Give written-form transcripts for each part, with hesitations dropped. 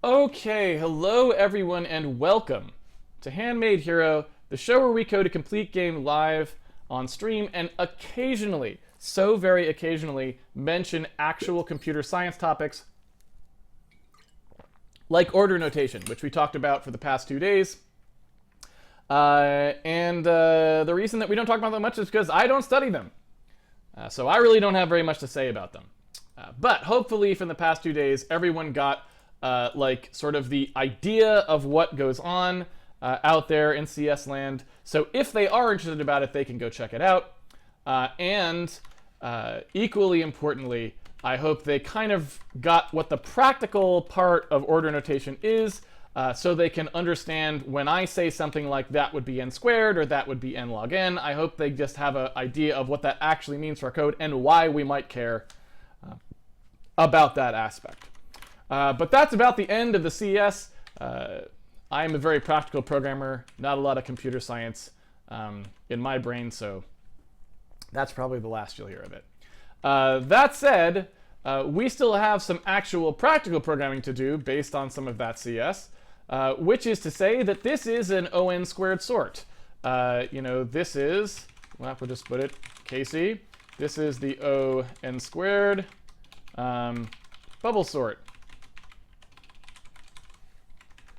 Okay, hello everyone and welcome to Handmade Hero, the show where we code a complete game live on stream and occasionally, so very occasionally, mention actual computer science topics like order notation, which we talked about for the past 2 days. The reason that we don't talk about them much is because I don't study them. So I really don't have very much to say about them. But hopefully from the past 2 days, everyone got sort of the idea of what goes on out there in CS land. So if they are interested about it, they can go check it out. Equally importantly, I hope they kind of got what the practical part of order notation is, so they can understand when I say something like that would be n squared or that would be n log n. I hope they just have an idea of what that actually means for our code and why we might care about that aspect. But that's about the end of the CS. I am a very practical programmer, not a lot of computer science in my brain, so that's probably the last you'll hear of it. That said, we still have some actual practical programming to do based on some of that CS, which is to say that this is an ON squared sort. This is, well, we'll just put it KC. This is the ON squared bubble sort.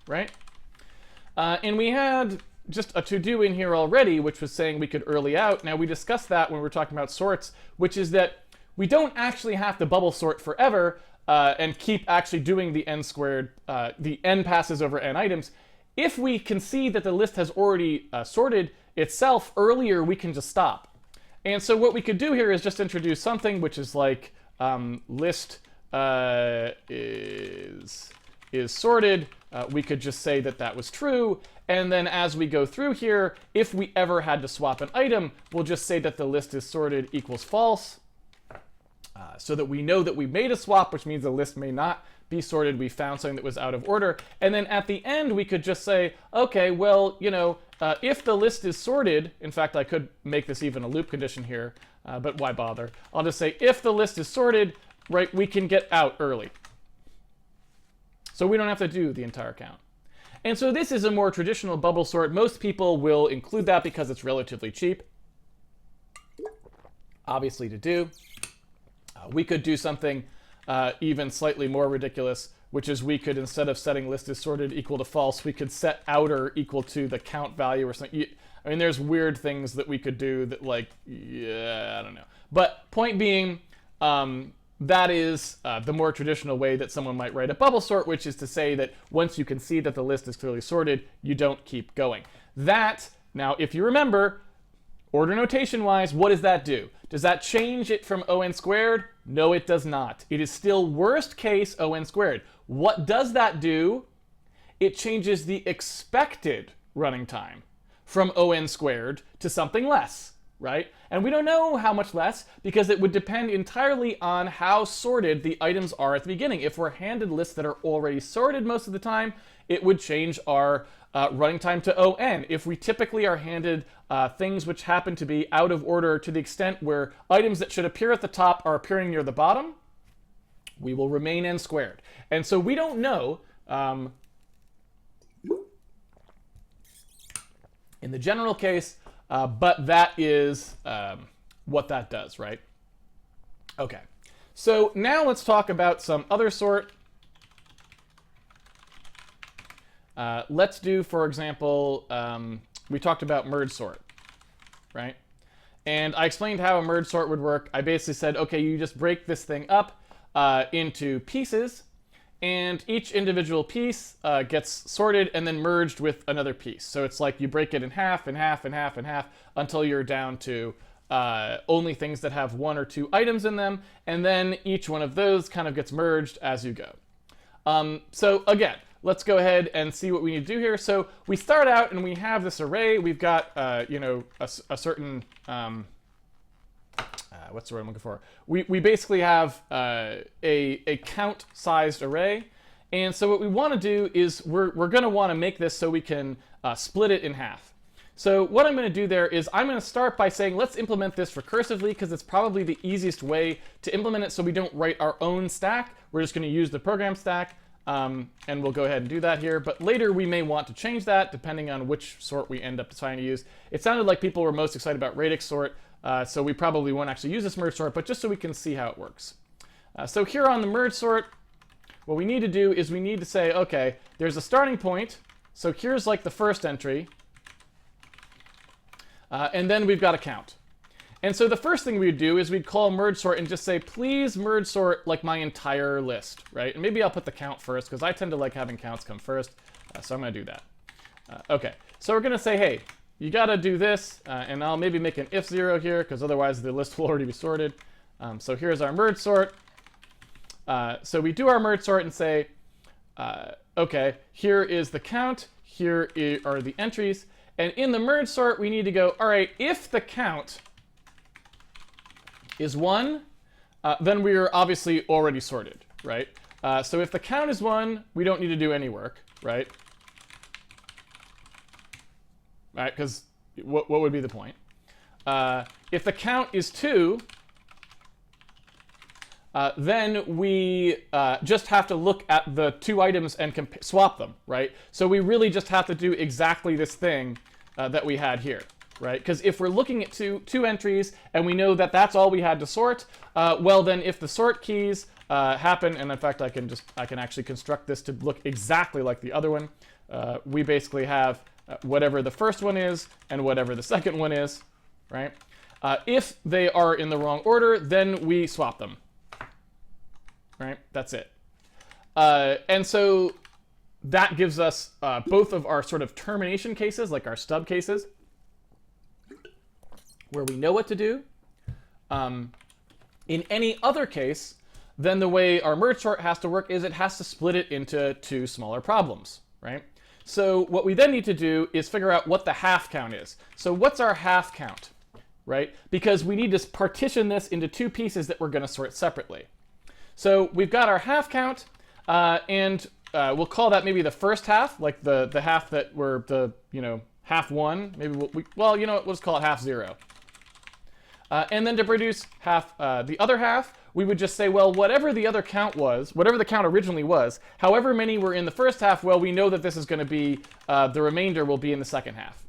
Right? And we had just a to-do in here already, which was saying we could early out. Now, we discussed that when we were talking about sorts, which is that we don't actually have to bubble sort forever and keep actually doing the n squared, the n passes over n items. If we can see that the list has already sorted itself earlier, we can just stop. And so what we could do here is just introduce something which is like list is sorted. We could just say that that was true, and then as we go through here, if we ever had to swap an item, we'll just say that the list is sorted equals false, so that we know that we made a swap, which means the list may not be sorted. We found something that was out of order, and then at the end we could just say, okay, well, if the list is sorted, in fact, I could make this even a loop condition here, but why bother? I'll just say if the list is sorted, right, we can get out early. So we don't have to do the entire count. And so this is a more traditional bubble sort. Most people will include that because it's relatively cheap, obviously, to do. We could do something even slightly more ridiculous, which is we could, instead of setting list is sorted equal to false, we could set outer equal to the count value or something. I mean, there's weird things that we could do that, like, yeah, I don't know. But point being, that is the more traditional way that someone might write a bubble sort, which is to say that once you can see that the list is clearly sorted, you don't keep going. That, now, if you remember, order notation-wise, what does that do? Does that change it from ON squared? No, it does not. It is still worst case ON squared. What does that do? It changes the expected running time from ON squared to something less, right? And we don't know how much less because it would depend entirely on how sorted the items are at the beginning. If we're handed lists that are already sorted most of the time, it would change our running time to ON. If we typically are handed things which happen to be out of order to the extent where items that should appear at the top are appearing near the bottom, we will remain n squared. And so we don't know in the general case, but that is what that does, right? Okay, so now let's talk about some other sort. Let's do, for example, we talked about merge sort, right? And I explained how a merge sort would work. I basically said, okay, you just break this thing up into pieces, and each individual piece gets sorted and then merged with another piece. So it's like you break it in half, and half, and half, and half, until you're down to only things that have 1 or 2 items in them, and then each one of those kind of gets merged as you go. So again, let's go ahead and see what we need to do here. So we start out and we have this array. We've got, a certain, what's the word I'm looking for? We basically have a count-sized array. And so what we want to do is we're going to want to make this so we can split it in half. So what I'm going to do there is I'm going to start by saying let's implement this recursively because it's probably the easiest way to implement it so we don't write our own stack. We're just going to use the program stack. And we'll go ahead and do that here. But later we may want to change that depending on which sort we end up deciding to use. It sounded like people were most excited about radix sort, so we probably won't actually use this merge sort, but just so we can see how it works. So here on the merge sort, what we need to do is we need to say, okay, there's a starting point. So here's like the first entry. And then we've got a count. And so the first thing we'd do is we'd call merge sort and just say, please merge sort like my entire list, right? And maybe I'll put the count first because I tend to like having counts come first. So I'm going to do that. Okay, so we're going to say, hey, you got to do this. And I'll maybe make an if 0 here because otherwise the list will already be sorted. So here's our merge sort. So we do our merge sort and say, okay, here is the count. Here are the entries. And in the merge sort, we need to go, all right, if the count is 1, then we're obviously already sorted, right? So if the count is 1, we don't need to do any work, right? Right, because what would be the point? If the count is 2, then we just have to look at the 2 items and swap them, right? So we really just have to do exactly this thing that we had here, right? Because if we're looking at two entries and we know that that's all we had to sort, well then if the sort keys happen, and in fact I can actually construct this to look exactly like the other one, we basically have whatever the first one is and whatever the second one is, right? If they are in the wrong order, then we swap them, right? That's it. And so that gives us both of our sort of termination cases, like our stub cases, where we know what to do. In any other case, then the way our merge sort has to work is it has to split it into 2 smaller problems, right? So what we then need to do is figure out what the half count is. So what's our half count, right? Because we need to partition this into 2 pieces that we're going to sort separately. So we've got our half count, and we'll call that maybe the first half, like the half that we're the, half 1. Maybe well, we'll just call it half 0. And then to produce half the other half, we would just say, well, whatever the other count was, whatever the count originally was, however many were in the first half, well, we know that this is going to be, the remainder will be in the second half.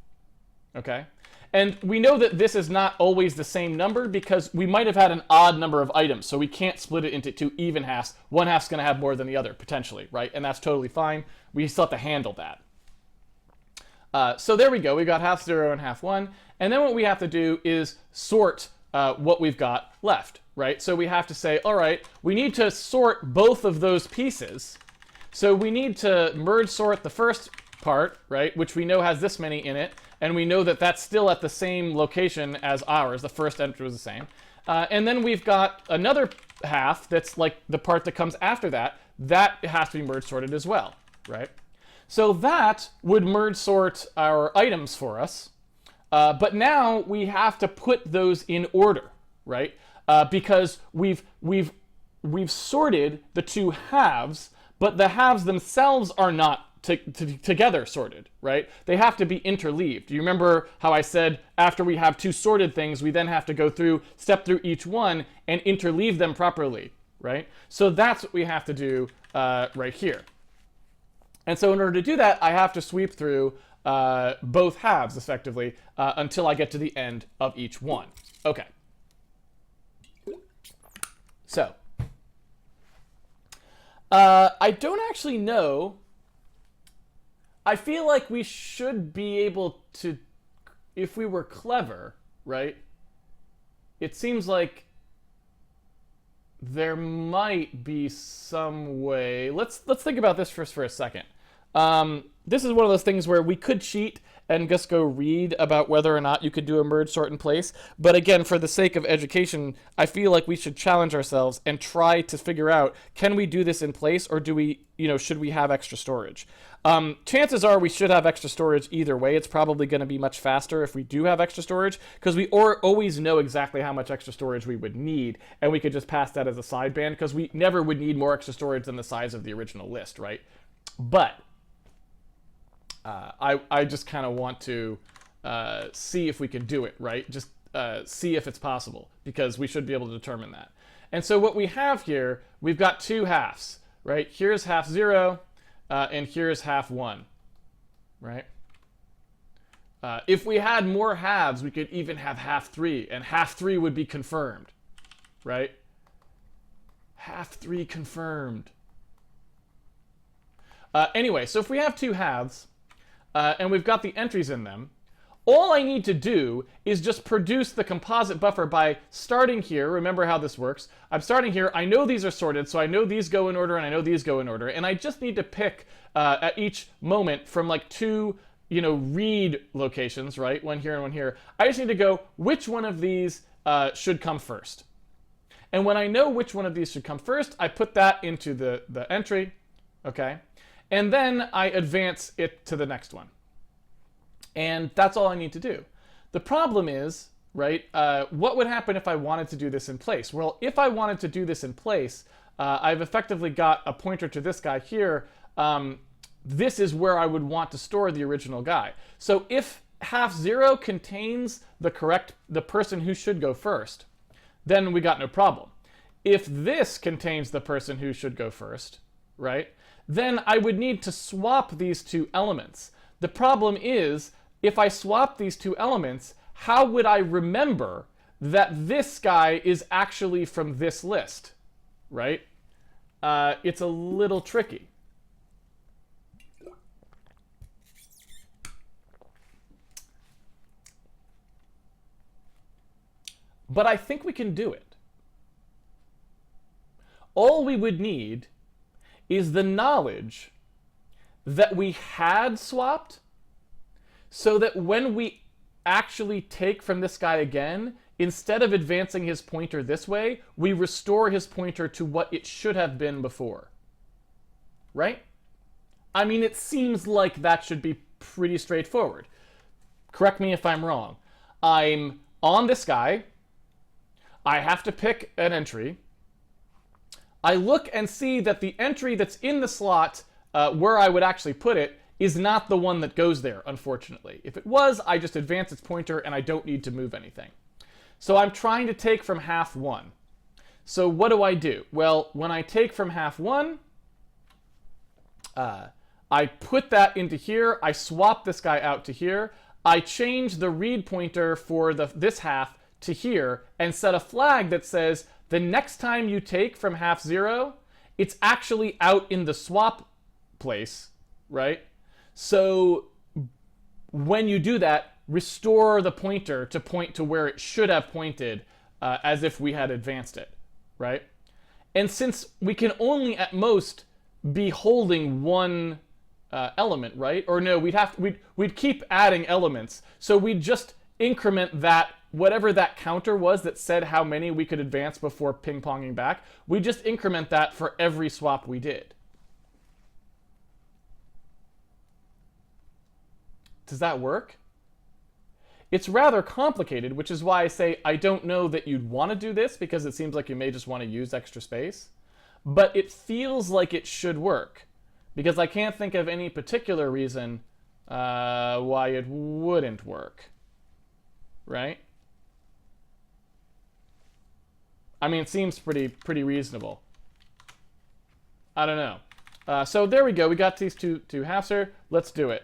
Okay? And we know that this is not always the same number because we might have had an odd number of items, so we can't split it into 2 even halves. One half's going to have more than the other, potentially, right? And that's totally fine. We still have to handle that. So there we go. We've got half 0 and half 1. And then what we have to do is sort what we've got left, right? So we have to say, all right, we need to sort both of those pieces. So we need to merge sort the first part, right, which we know has this many in it, and we know that that's still at the same location as ours. The first entry was the same. And then we've got another half that's like the part that comes after that. That has to be merge sorted as well, right? So that would merge sort our items for us. But now we have to put those in order, right? Because we've sorted the 2 halves, but the halves themselves are not together sorted, right? They have to be interleaved. Do you remember how I said after we have 2 sorted things, we then have to go through, step through each one and interleave them properly, right? So that's what we have to do right here. And so in order to do that, I have to sweep through both halves effectively until I get to the end of each one. Okay. So I don't actually know. I feel like we should be able to, if we were clever, right? It seems like there might be some way. Let's think about this first for a second. This is one of those things where we could cheat and just go read about whether or not you could do a merge sort in place. But again, for the sake of education, I feel like we should challenge ourselves and try to figure out, can we do this in place, or do we, should we have extra storage? Chances are we should have extra storage either way. It's probably going to be much faster if we do have extra storage, because we always know exactly how much extra storage we would need, and we could just pass that as a sideband, because we never would need more extra storage than the size of the original list, right? But I just kind of want to see if we can do it, right? Just see if it's possible, because we should be able to determine that. And so what we have here, we've got 2 halves. right? Here's half 0, and here's half 1, right? If we had more halves, we could even have half 3, and half 3 would be confirmed, right? Half 3 confirmed. Anyway, so if we have two halves, and we've got the entries in them, all I need to do is just produce the composite buffer by starting here. Remember how this works. I'm starting here. I know these are sorted, so I know these go in order, and I know these go in order. And I just need to pick at each moment from like two, read locations, right? One here and one here. I just need to go, which one of these should come first? And when I know which one of these should come first, I put that into the entry, okay? And then I advance it to the next one. And that's all I need to do. The problem is, right, what would happen if I wanted to do this in place? Well, if I wanted to do this in place, I've effectively got a pointer to this guy here. This is where I would want to store the original guy. So if half 0 contains the person who should go first, then we got no problem. If this contains the person who should go first, right, then I would need to swap these two elements. The problem is, if I swap these two elements, how would I remember that this guy is actually from this list, right? It's a little tricky. But I think we can do it. All we would need is the knowledge that we had swapped, so that when we actually take from this guy again, instead of advancing his pointer this way, we restore his pointer to what it should have been before. Right? I mean, it seems like that should be pretty straightforward. Correct me if I'm wrong. I'm on this guy. I have to pick an entry. I look and see that the entry that's in the slot where I would actually put it is not the one that goes there, unfortunately. If it was, I just advance its pointer and I don't need to move anything. So I'm trying to take from half 1. So what do I do? Well, when I take from half 1, I put that into here. I swap this guy out to here. I change the read pointer for this half to here and set a flag that says the next time you take from half 0, it's actually out in the swap place, right? So when you do that, restore the pointer to point to where it should have pointed, as if we had advanced it, right? And since we can only at most be holding one element, right? Or no, we'd keep adding elements. So we'd just increment that, whatever that counter was that said how many we could advance before ping-ponging back, we just increment that for every swap we did. Does that work? It's rather complicated, which is why I say I don't know that you'd want to do this, because it seems like you may just want to use extra space. But it feels like it should work, because I can't think of any particular reason why it wouldn't work. Right? I mean, it seems pretty reasonable. I don't know. So there we go. We got these two halves here. Let's do it.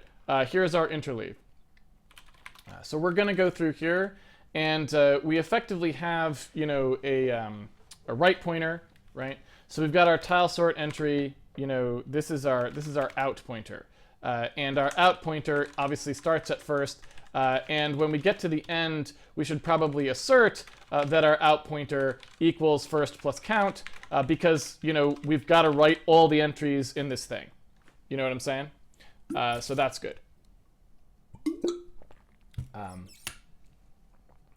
Here's our interleave. So we're going to go through here, and we effectively have, a right pointer, right? So we've got our tile sort entry. This is our out pointer, and our out pointer obviously starts at first. And when we get to the end, we should probably assert that our out pointer equals first plus count, because we've got to write all the entries in this thing. You know what I'm saying? So that's good.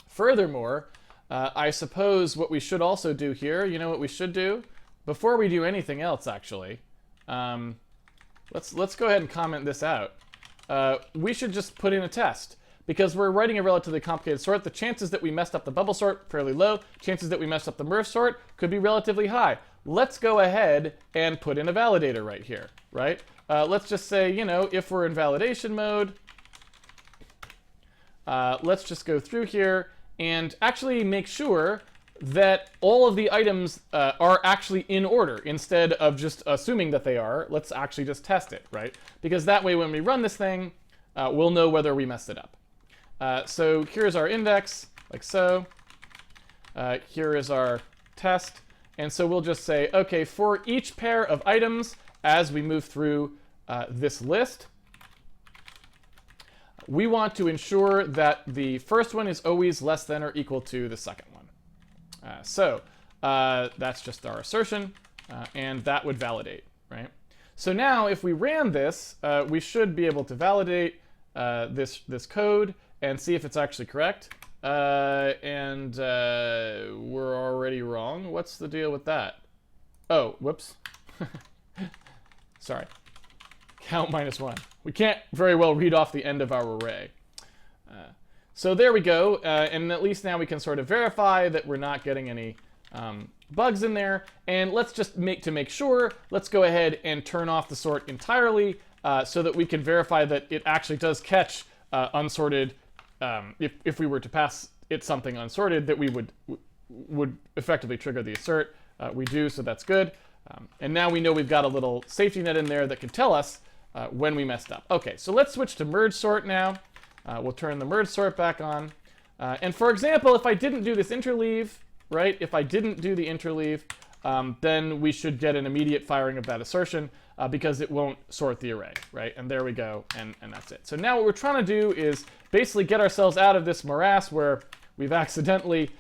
Furthermore, I suppose what we should also do here, what we should do? Before we do anything else, actually, let's go ahead and comment this out. We should just put in a test. Because we're writing a relatively complicated sort, the chances that we messed up the bubble sort, fairly low. Chances that we messed up the merge sort could be relatively high. Let's go ahead and put in a validator right here, right? Let's just say, if we're in validation mode, let's just go through here and actually make sure that all of the items are actually in order instead of just assuming that they are. Let's actually just test it, right? Because that way when we run this thing, we'll know whether we messed it up. So here's our index, like so. Here is our test. And so we'll just say, okay, for each pair of items, as we move through this list, we want to ensure that the first one is always less than or equal to the second one. So that's just our assertion, and that would validate, right? So now if we ran this, we should be able to validate this code and see if it's actually correct. And we're already wrong. What's the deal with that? Oh, whoops. Sorry. Count -1. We can't very well read off the end of our array. So there we go, and at least now we can sort of verify that we're not getting any bugs in there. And let's just make sure, let's go ahead and turn off the sort entirely so that we can verify that it actually does catch unsorted. If we were to pass it something unsorted, that we would effectively trigger the assert. We do, so that's good. And now we know we've got a little safety net in there that can tell us when we messed up. Okay, so let's switch to merge sort now. We'll turn the merge sort back on. And for example, if I didn't do this interleave, right? If I didn't do the interleave, then we should get an immediate firing of that assertion because it won't sort the array, right? And there we go, and that's it. So now what we're trying to do is basically get ourselves out of this morass where we've accidentally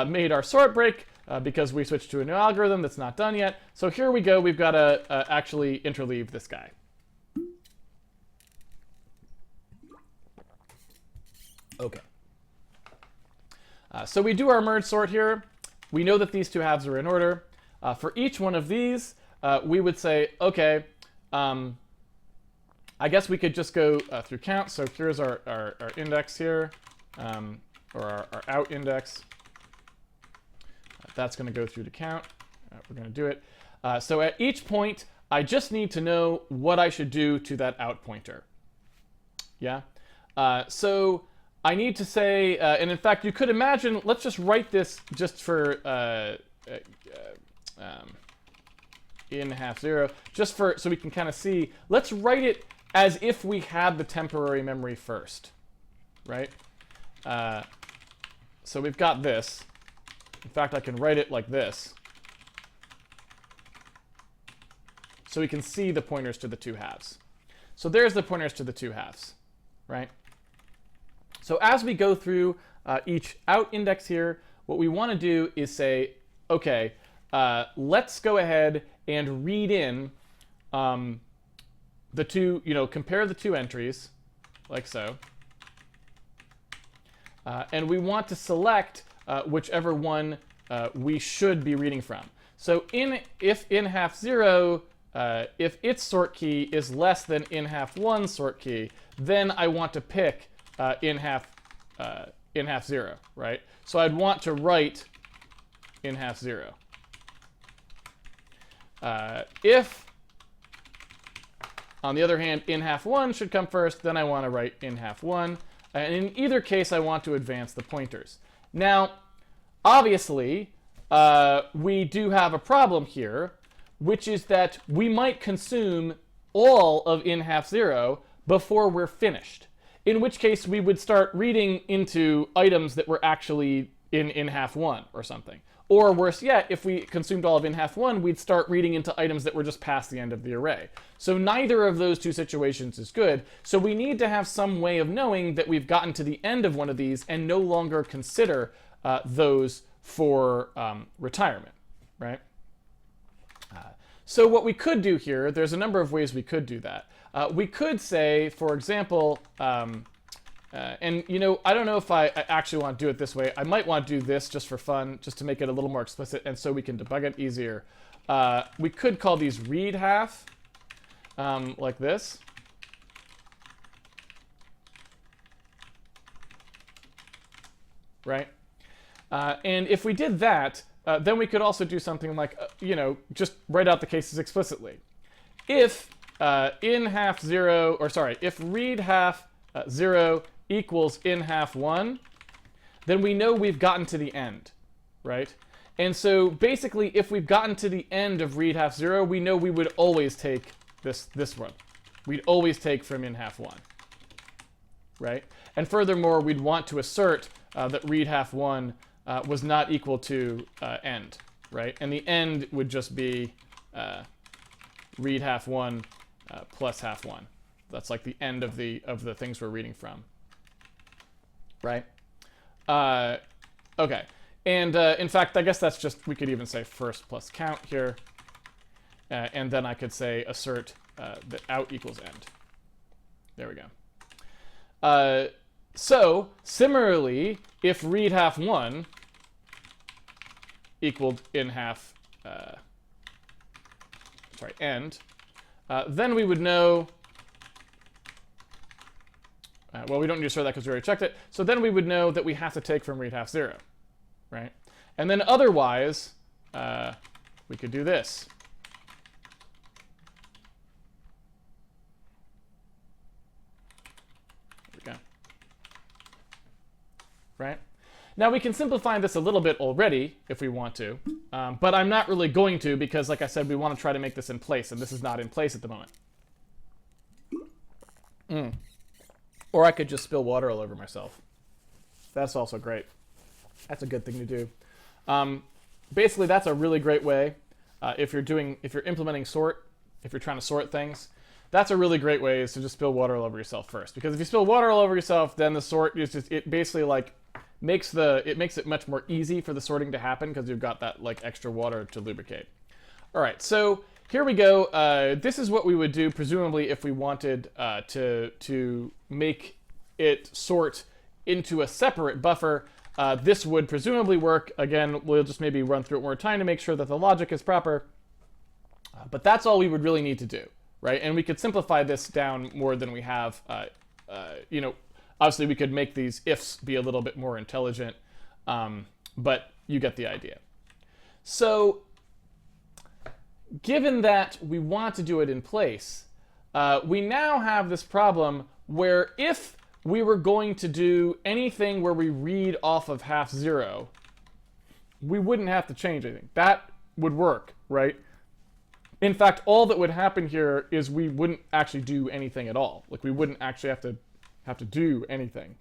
made our sort break because we switched to a new algorithm that's not done yet. So here we go. We've got to actually interleave this guy. Okay. So we do our merge sort here. We know that these two halves are in order. For each one of these, we would say, okay, I guess we could just go through count. So here's our index here, or our out index. That's going to go through to count. We're going to do it. So at each point, I just need to know what I should do to that out pointer. Yeah? So I need to say, and in fact, you could imagine, let's just write this just for in .0, just for so we can kind of see. Let's write it as if we had the temporary memory first, right? So we've got this. In fact, I can write it like this. So we can see the pointers to the two halves. So there's the pointers to the two halves, right? So as we go through each out index here, what we want to do is say, okay, let's go ahead and read in the two, compare the two entries, like so. And we want to select whichever one we should be reading from. So if in .0, if its sort key is less than in .1 sort key, then I want to pick in .0, right? So I'd want to write in .0. If, on the other hand, in .1 should come first, then I want to write in .1. And in either case, I want to advance the pointers. Now, obviously, we do have a problem here, which is that we might consume all of in .0 before we're finished. In which case, we would start reading into items that were actually in .1 or something. Or worse yet, if we consumed all of in .1, we'd start reading into items that were just past the end of the array. So neither of those two situations is good. So we need to have some way of knowing that we've gotten to the end of one of these and no longer consider those for retirement, right? So what we could do here, there's a number of ways we could do that. We could say, for example, and I don't know if I actually want to do it this way. I might want to do this just for fun, just to make it a little more explicit, and so we can debug it easier. We could call these read half, like this. Right? And if we did that, then we could also do something like, just write out the cases explicitly. If if read half 0 equals in .1, then we know we've gotten to the end, right? And so basically, if we've gotten to the end of read half 0, we know we would always take this one. We'd always take from in half 1, right? And furthermore, we'd want to assert that read half 1 was not equal to end, right? And the end would just be read half 1 plus half 1. That's like the end of the things we're reading from, right? Okay. And in fact, I guess that's just, we could even say first plus count here. And then I could say assert that out equals end. There we go. So similarly, if read half 1 equaled in half, end, then we would know, well, we don't need to assert that because we already checked it. So then we would know that we have to take from read half 0. Right? And then otherwise, we could do this. There we go. Right? Now we can simplify this a little bit already if we want to, but I'm not really going to because, like I said, we want to try to make this in place, and this is not in place at the moment. Or I could just spill water all over myself. That's also great. That's a good thing to do. Basically, that's a really great way if you're implementing sort, if you're trying to sort things. That's a really great way is to just spill water all over yourself first. Because if you spill water all over yourself, then the sort is just, it basically like makes it much more easy for the sorting to happen because you've got that like extra water to lubricate. All right, so here we go. This is what we would do presumably if we wanted to make it sort into a separate buffer. This would presumably work. Again, we'll just maybe run through it one more time to make sure that the logic is proper. But that's all we would really need to do, right? And we could simplify this down more than we have. You know, obviously we could make these ifs be a little bit more intelligent, but you get the idea. So given that we want to do it in place, we now have this problem where if we were going to do anything where we read off of half 0, we wouldn't have to change anything. That would work, right? In fact, all that would happen here is we wouldn't actually do anything at all. Like we wouldn't actually have to do anything.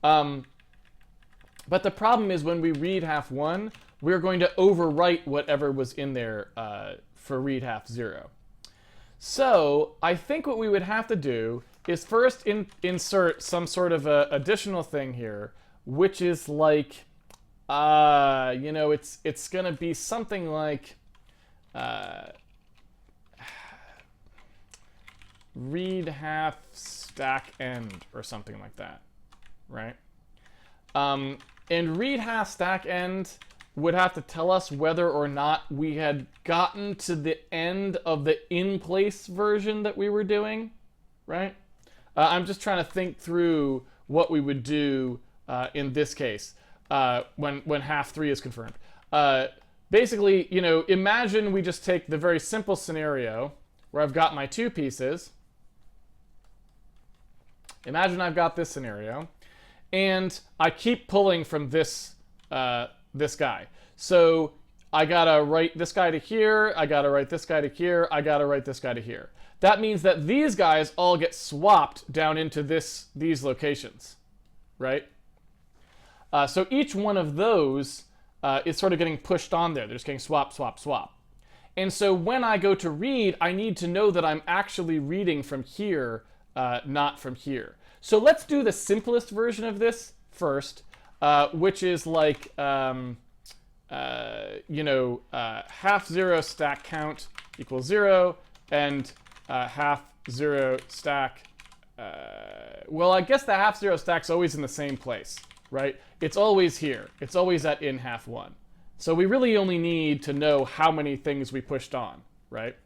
But the problem is when we read half 1, we're going to overwrite whatever was in there for read half 0. So I think what we would have to do is first insert some sort of a additional thing here, which is like, you know, it's going to be something like read half stack end or something like that, right? And read half stack end would have to tell us whether or not we had gotten to the end of the in-place version that we were doing, right? I'm just trying to think through what we would do in this case when half 3 is confirmed. Basically, you know, imagine we just take the very simple scenario where I've got my 2 pieces. Imagine I've got this scenario, and I keep pulling from this this guy. So I gotta write this guy to here, I gotta write this guy to here, I gotta write this guy to here. That means that these guys all get swapped down into these locations, right? So each one of those is sort of getting pushed on there. They're just getting swap, swap, swap. And so when I go to read, I need to know that I'm actually reading from here, not from here. So let's do the simplest version of this first, which is like, you know, half 0 stack count equals 0, and half 0 stack, well, I guess the half 0 stack's always in the same place, right? It's always here. It's always at in half 1. So we really only need to know how many things we pushed on, right?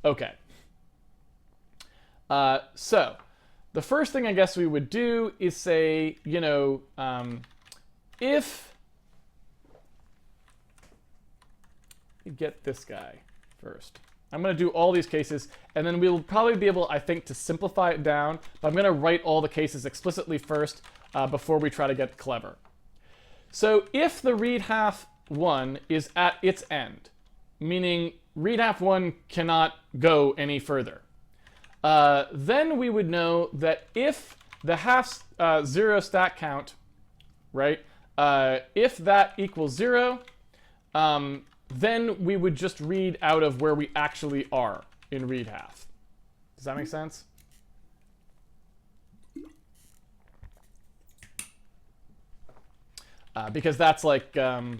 Okay. So the first thing I guess we would do is say, you know, if you get this guy first. I'm going to do all these cases, and then we'll probably be able, I think, to simplify it down, but I'm going to write all the cases explicitly first before we try to get clever. So if the read half 1 is at its end, meaning read half 1 cannot go any further. Then we would know that if the half 0 stack count, right, if that equals 0, then we would just read out of where we actually are in read half. Does that make sense? Because that's like, that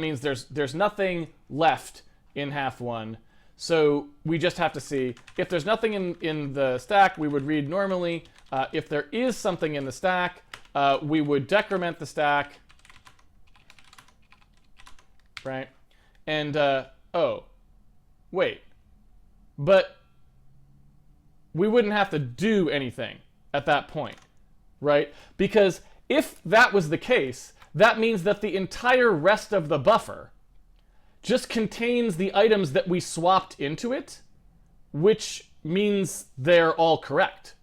means there's nothing left in half 1. So we just have to see, if there's nothing in the stack, we would read normally. If there is something in the stack, we would decrement the stack, right? And, oh, wait. But we wouldn't have to do anything at that point, right? Because if that was the case, that means that the entire rest of the buffer just contains the items that we swapped into it, which means they're all correct.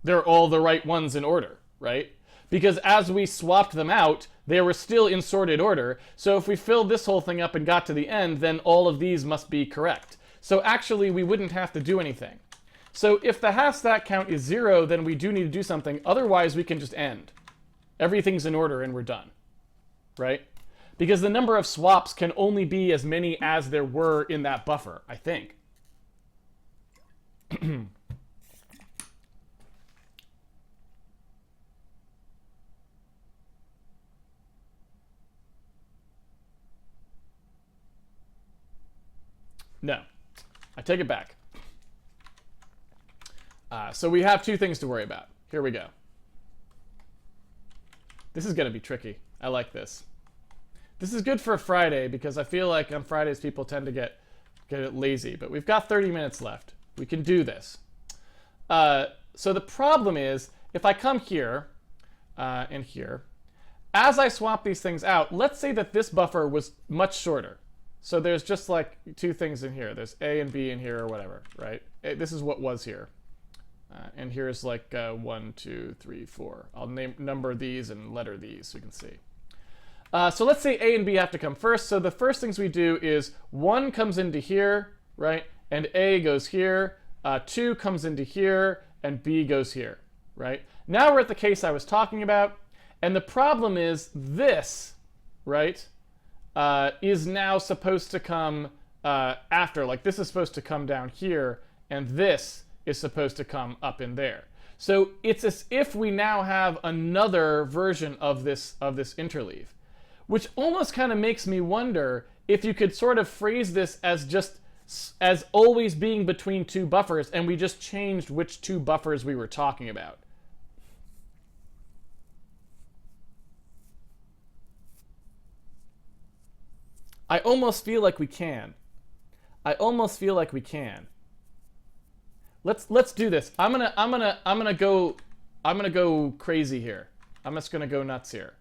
They're all the right ones in order, right? Because as we swapped them out, they were still in sorted order. So if we filled this whole thing up and got to the end, then all of these must be correct. So actually, we wouldn't have to do anything. So if the half stack count is 0, then we do need to do something. Otherwise, we can just end. Everything's in order and we're done, right? Because the number of swaps can only be as many as there were in that buffer, I think. No, I take it back. So we have two things to worry about. Here we go. This is going to be tricky. I like this. This is good for a Friday because I feel like on Fridays people tend to get lazy. But we've got 30 minutes left. We can do this. So the problem is, if I come here and here, as I swap these things out, let's say that this buffer was much shorter. So there's just like two things in here. There's A and B in here or whatever, right? This is what was here. And here's like 1, 2, 3, 4. I'll number these and letter these so you can see. So let's say A and B have to come first. So the first things we do is 1 comes into here, right? And A goes here. 2 comes into here, and B goes here, right? Now we're at the case I was talking about. And the problem is this, right, is now supposed to come after. Like this is supposed to come down here, and this is supposed to come up in there. So it's as if we now have another version of this interleave, which almost kind of makes me wonder if you could sort of phrase this as just as always being between two buffers, and we just changed which two buffers we were talking about. I almost feel like we can. I almost feel like we can. Let's do this. I'm gonna go crazy here. I'm just gonna go nuts here.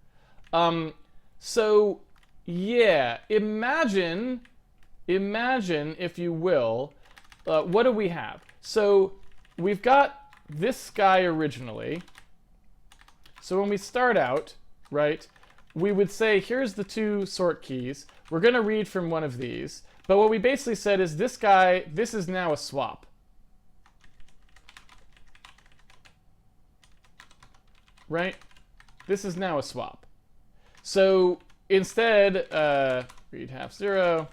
So yeah, imagine if you will, what do we have? So we've got this guy originally. So when we start out, right, we would say here's the two sort keys. We're gonna read from one of these, but what we basically said is this guy, this is now a swap. Right? This is now a swap. So instead, read half 0,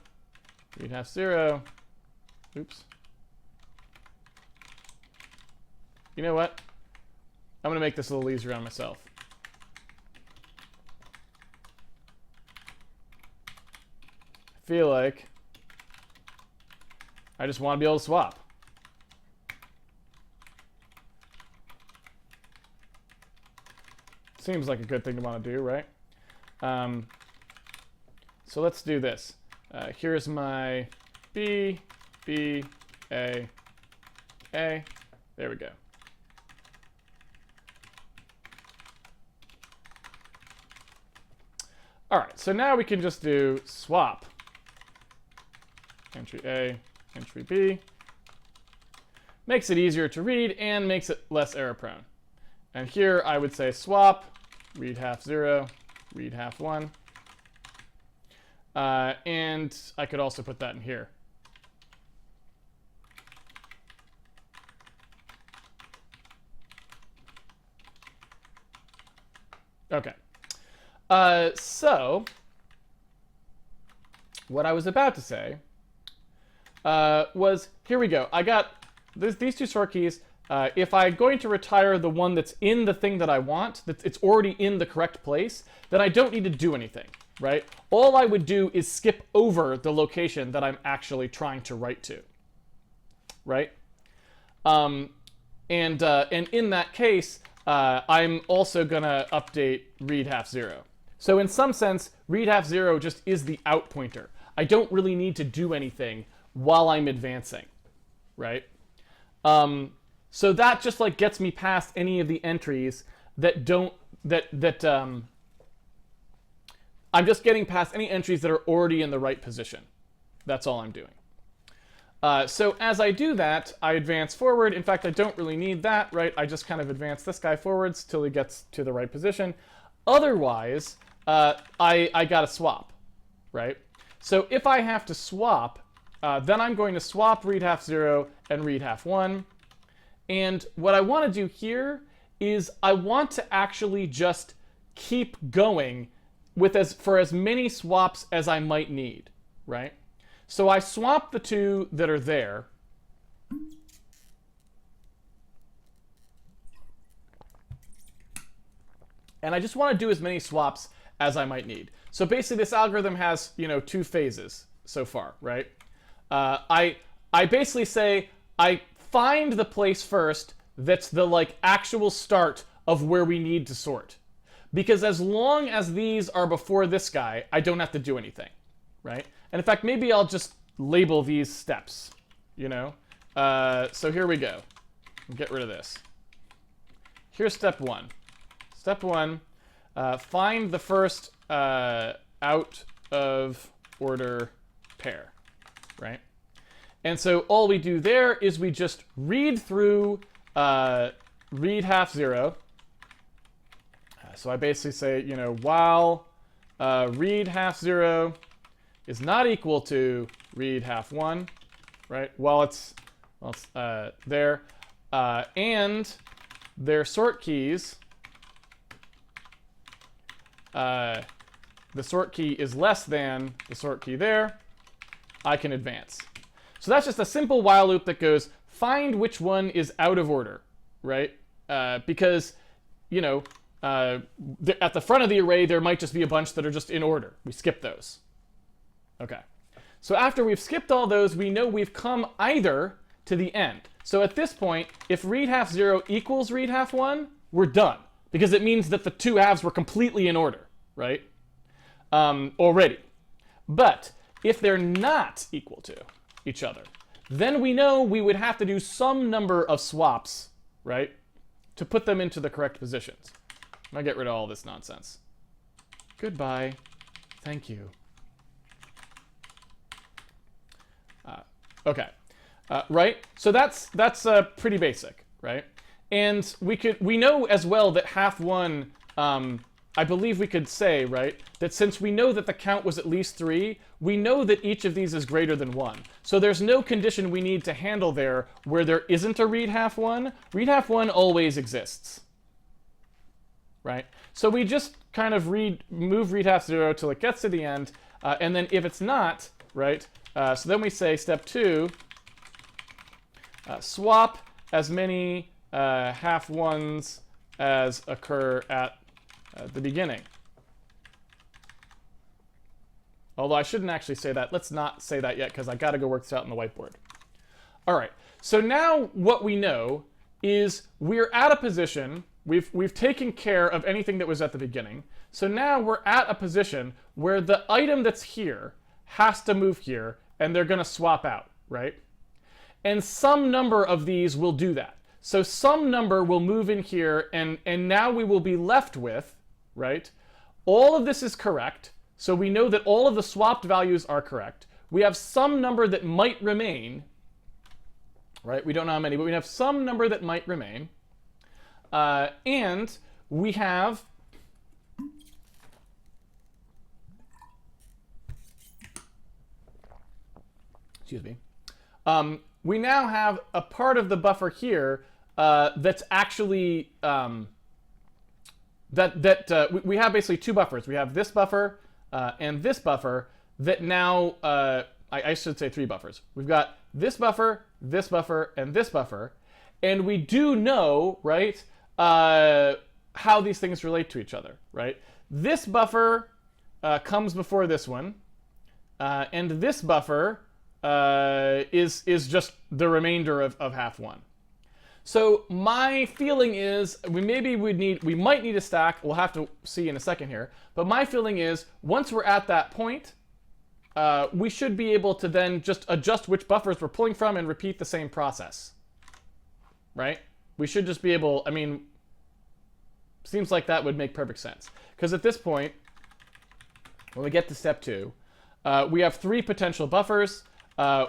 read half 0. Oops. You know what? I'm going to make this a little easier on myself. I feel like I just want to be able to swap. Seems like a good thing to want to do, right? So let's do this. Here's my B, B, A, A. There we go. All right, so now we can just do swap. Entry A, entry B. Makes it easier to read and makes it less error prone. And here I would say swap, read half 0, read half 1. And I could also put that in here. Okay. So what I was about to say was, here we go. I got these two sort keys. If I'm going to retire the one that's in the thing that I want, that it's already in the correct place, then I don't need to do anything, right? All I would do is skip over the location that I'm actually trying to write to, right? And in that case, I'm also going to update read half zero. So in some sense, read half zero just is the out pointer. I don't really need to do anything while I'm advancing, right? So that just like gets me past any of the entries that don't, I'm just getting past any entries that are already in the right position. That's all I'm doing. So as I do that, I advance forward. In fact, I don't really need that, right? I just kind of advance this guy forwards till he gets to the right position. Otherwise, I gotta swap, right? So if I have to swap, then I'm going to swap read half zero and read half one. And what I want to do here is I want to actually just keep going with for as many swaps as I might need, right? So I swap the two that are there. And I just want to do as many swaps as I might need. So basically this algorithm has, two phases so far, right? I basically say I find the place first that's the actual start of where we need to sort. Because as long as these are before this guy, I don't have to do anything, right? And in fact, maybe I'll just label these steps, So here we go. Get rid of this. Here's step one. Step one, find the first out of order pair, right? And so all we do there is we just read through read half zero. So I basically say, while read half zero is not equal to read half one, right? While it's there, and their sort keys, the sort key is less than the sort key there, I can advance. So that's just a simple while loop that goes, find which one is out of order, right? Because, at the front of the array, there might just be a bunch that are just in order. We skip those. Okay. So after we've skipped all those, we know we've come either to the end. So at this point, if read half zero equals read half one, we're done. Because it means that the two halves were completely in order, right? Already. But if they're not equal to each other, then we know we would have to do some number of swaps, right, to put them into the correct positions. I'm gonna get rid of all this nonsense. Goodbye. Thank you. Okay. Right? So that's pretty basic, right? And we know as well that half one, I believe we could say, right, that since we know that the count was at least 3, we know that each of these is greater than 1. So there's no condition we need to handle there where there isn't a read half one. Read half one always exists, right? So we just kind of move read half zero till it gets to the end, and then if it's not, right, so then we say step 2, swap as many half ones as occur at the beginning. Although I shouldn't actually say that. Let's not say that yet because I got to go work this out on the whiteboard. All right. So now what we know is we're at a position. We've taken care of anything that was at the beginning. So now we're at a position where the item that's here has to move here, and they're going to swap out, right? And some number of these will do that. So some number will move in here, and now we will be left with, right? All of this is correct. So we know that all of the swapped values are correct. We have some number that might remain, right? We don't know how many, but we have some number that might remain. And we have excuse me, we now have a part of the buffer here that's actually we have basically two buffers. We have this buffer and this buffer that now I should say three buffers. We've got this buffer, and this buffer, and we do know, right, how these things relate to each other, right? This buffer comes before this one, and this buffer is just the remainder of half one. So my feeling is we might need a stack. We'll have to see in a second here. But my feeling is once we're at that point, we should be able to then just adjust which buffers we're pulling from and repeat the same process, right? We should just be able, I mean, seems like that would make perfect sense. Because at this point, when we get to step 2, we have 3 potential buffers.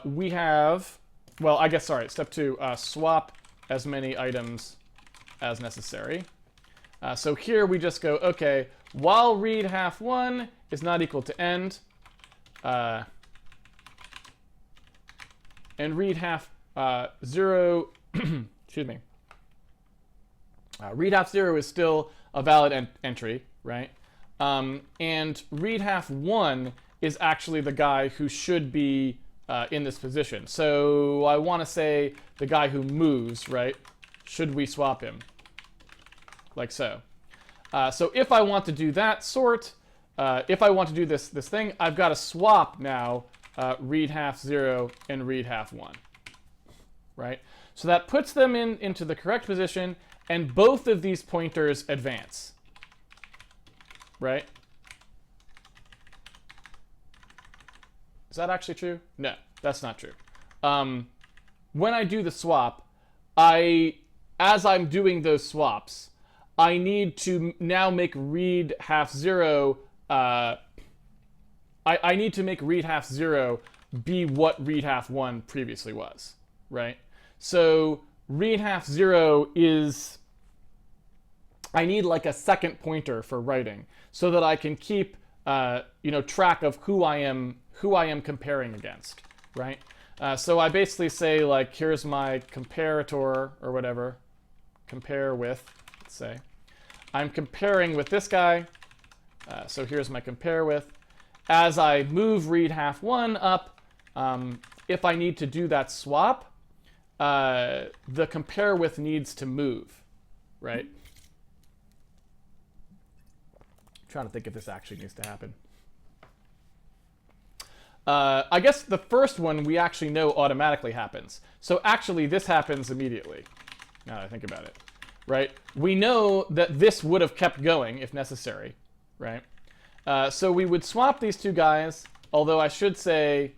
We have, well, I guess, sorry, step 2, swap as many items as necessary. So here we just go, okay, while read half 1 is not equal to end, and read half 0, excuse me, read half 0 is still a valid entry, right? And read half 1 is actually the guy who should be in this position. So I want to say the guy who moves, right? Should we swap him? Like so. So if I want to do that sort, if I want to do this thing, I've got to swap now read half 0 and read half 1, right? So that puts them into the correct position, and both of these pointers advance, right? Is that actually true? No, that's not true. When I do the swap, as I'm doing those swaps, I need to now make read half 0. I need to make read half 0 be what read half 1 previously was, right? So read half 0 is, I need like a second pointer for writing so that I can keep track of who I am comparing against, right? So I basically say, like, here's my comparator or whatever, compare with, let's say. I'm comparing with this guy, so here's my compare with. As I move read half 1 up, if I need to do that swap, the compare with needs to move, right? I'm trying to think if this actually needs to happen. I guess the first one we actually know automatically happens. So actually this happens immediately, now that I think about it, right? We know that this would have kept going if necessary, right? So we would swap these two guys, although I should say,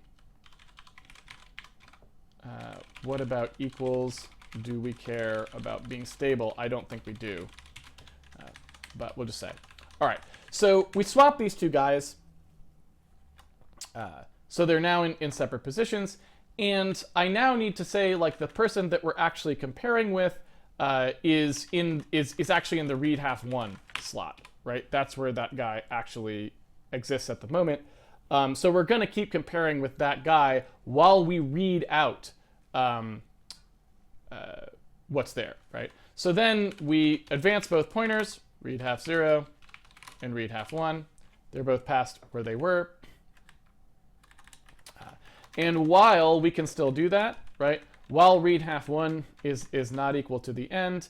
what about equals? Do we care about being stable? I don't think we do, but we'll just say. All right, so we swap these two guys. So they're now in separate positions, and I now need to say, like, the person that we're actually comparing with is actually in the read half 1 slot, right? That's where that guy actually exists at the moment. So we're going to keep comparing with that guy while we read out what's there, right? So then we advance both pointers, read half 0 and read half 1. They're both past where they were. And while we can still do that, right? While read half 1 is not equal to the end,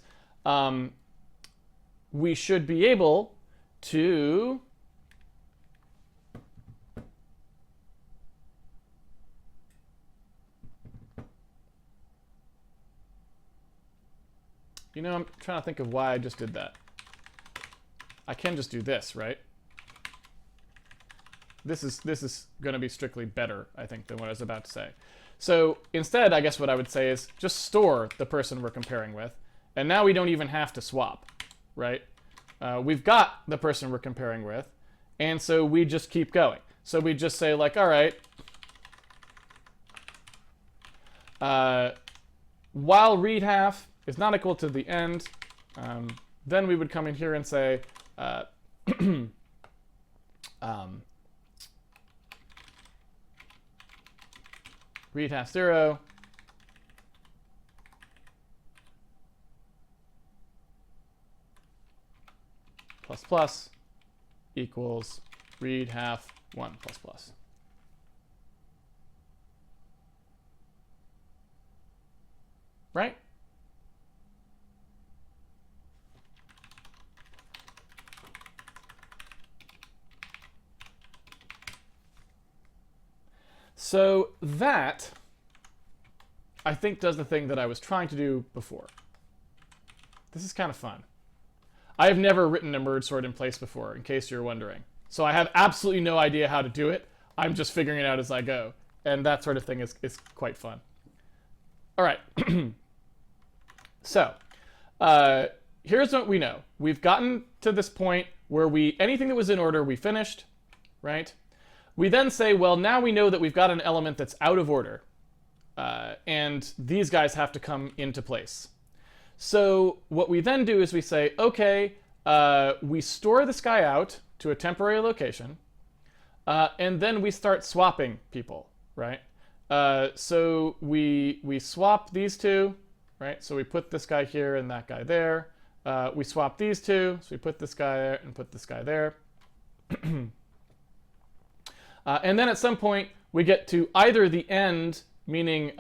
we should be able to I'm trying to think of why I just did that. I can just do this, right? This is going to be strictly better, I think, than what I was about to say. So instead, I guess what I would say is just store the person we're comparing with, and now we don't even have to swap, right? We've got the person we're comparing with, and so we just keep going. So we just say, like, all right, while read half is not equal to the end, then we would come in here and say, read half 0 plus plus equals read half 1 plus plus. Right? So that, I think, does the thing that I was trying to do before. This is kind of fun. I have never written a merge sort in place before, in case you're wondering. So I have absolutely no idea how to do it. I'm just figuring it out as I go. And that sort of thing is quite fun. All right. So here's what we know. We've gotten to this point where anything that was in order, we finished, right? We then say, well, now we know that we've got an element that's out of order. And these guys have to come into place. So what we then do is we say, okay, we store this guy out to a temporary location, and then we start swapping people, right? So we swap these two, right? So we put this guy here and that guy there. We swap these two, so we put this guy there and put this guy there. And then at some point, we get to either the end, meaning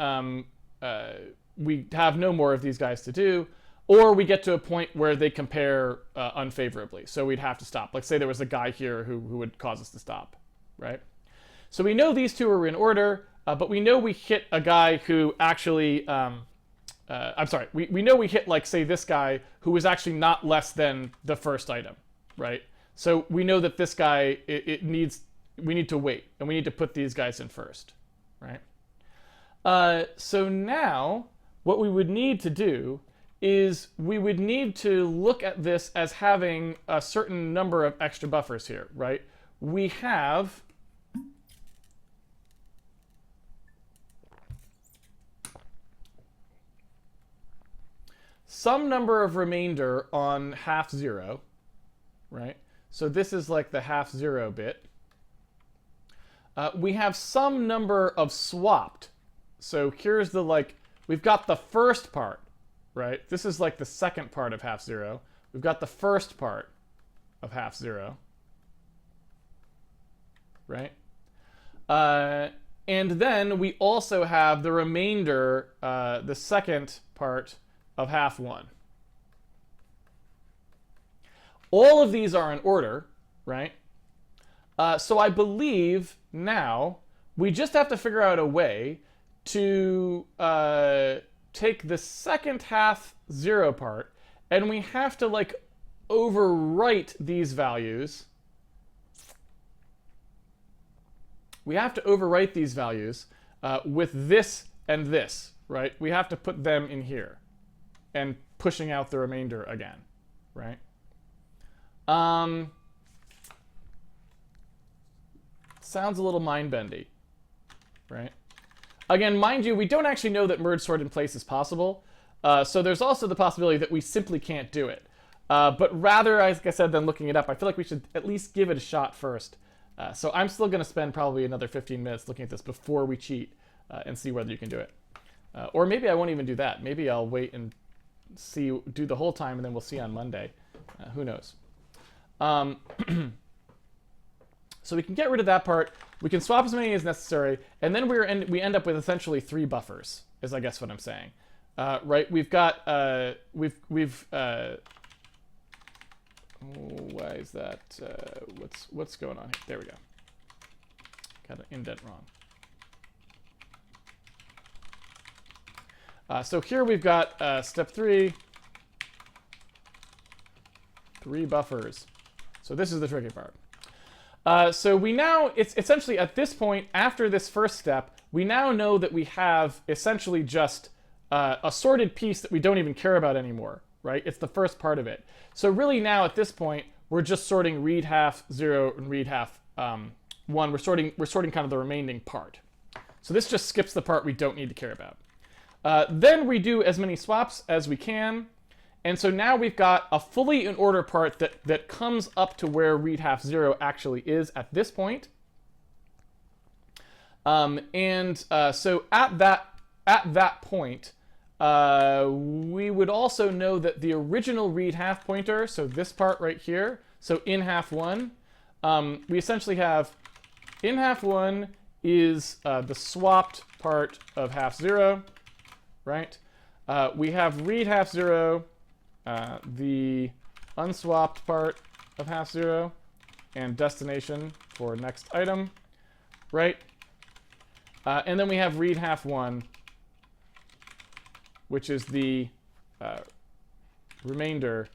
we have no more of these guys to do, or we get to a point where they compare unfavorably. So we'd have to stop. Like, say there was a guy here who would cause us to stop, right? So we know these two are in order, but we know we hit a guy who actually, I'm sorry, we know we hit, like, say, this guy who was actually not less than the first item, right? So we know that this guy, we need to wait, and we need to put these guys in first, right? So now, what we would need to do is we would need to look at this as having a certain number of extra buffers here, right? We have some number of remainder on half 0, right? So this is like the half 0 bit. We have some number of swapped. So here's the, like, we've got the first part, right? This is like the second part of half 0. We've got the first part of half 0, right? And then we also have the remainder, the second part of half 1. All of these are in order, right? So I believe now we just have to figure out a way to take the second half 0 part, and we have to, like, overwrite these values. We have to overwrite these values with this and this, right? We have to put them in here and pushing out the remainder again, right? Sounds a little mind-bendy, right? Again, mind you, we don't actually know that merge sort in place is possible. So there's also the possibility that we simply can't do it. But rather, like I said, than looking it up, I feel like we should at least give it a shot first. So I'm still going to spend probably another 15 minutes looking at this before we cheat and see whether you can do it. Or maybe I won't even do that. Maybe I'll wait and do the whole time, and then we'll see on Monday. Who knows? So we can get rid of that part. We can swap as many as necessary, and then we end up with essentially 3 buffers, is I guess what I'm saying. Right? We've got why is that? What's going on here? There we go. Got an indent wrong. So here we've got step 3, 3 buffers. So this is the tricky part. So we now, it's essentially at this point, after this first step, we now know that we have essentially just a sorted piece that we don't even care about anymore, right? It's the first part of it. So really now at this point, we're just sorting read half 0 and read half 1. We're sorting kind of the remaining part. So this just skips the part we don't need to care about. Then we do as many swaps as we can. And so now we've got a fully in order part that comes up to where read half 0 actually is at this point. So at that point, we would also know that the original read half pointer, so this part right here, so in half one, we essentially have in half one is the swapped part of half zero, right? We have read half zero, the unswapped part of half zero, and destination for next item, right? And then we have read half one, which is the remainder,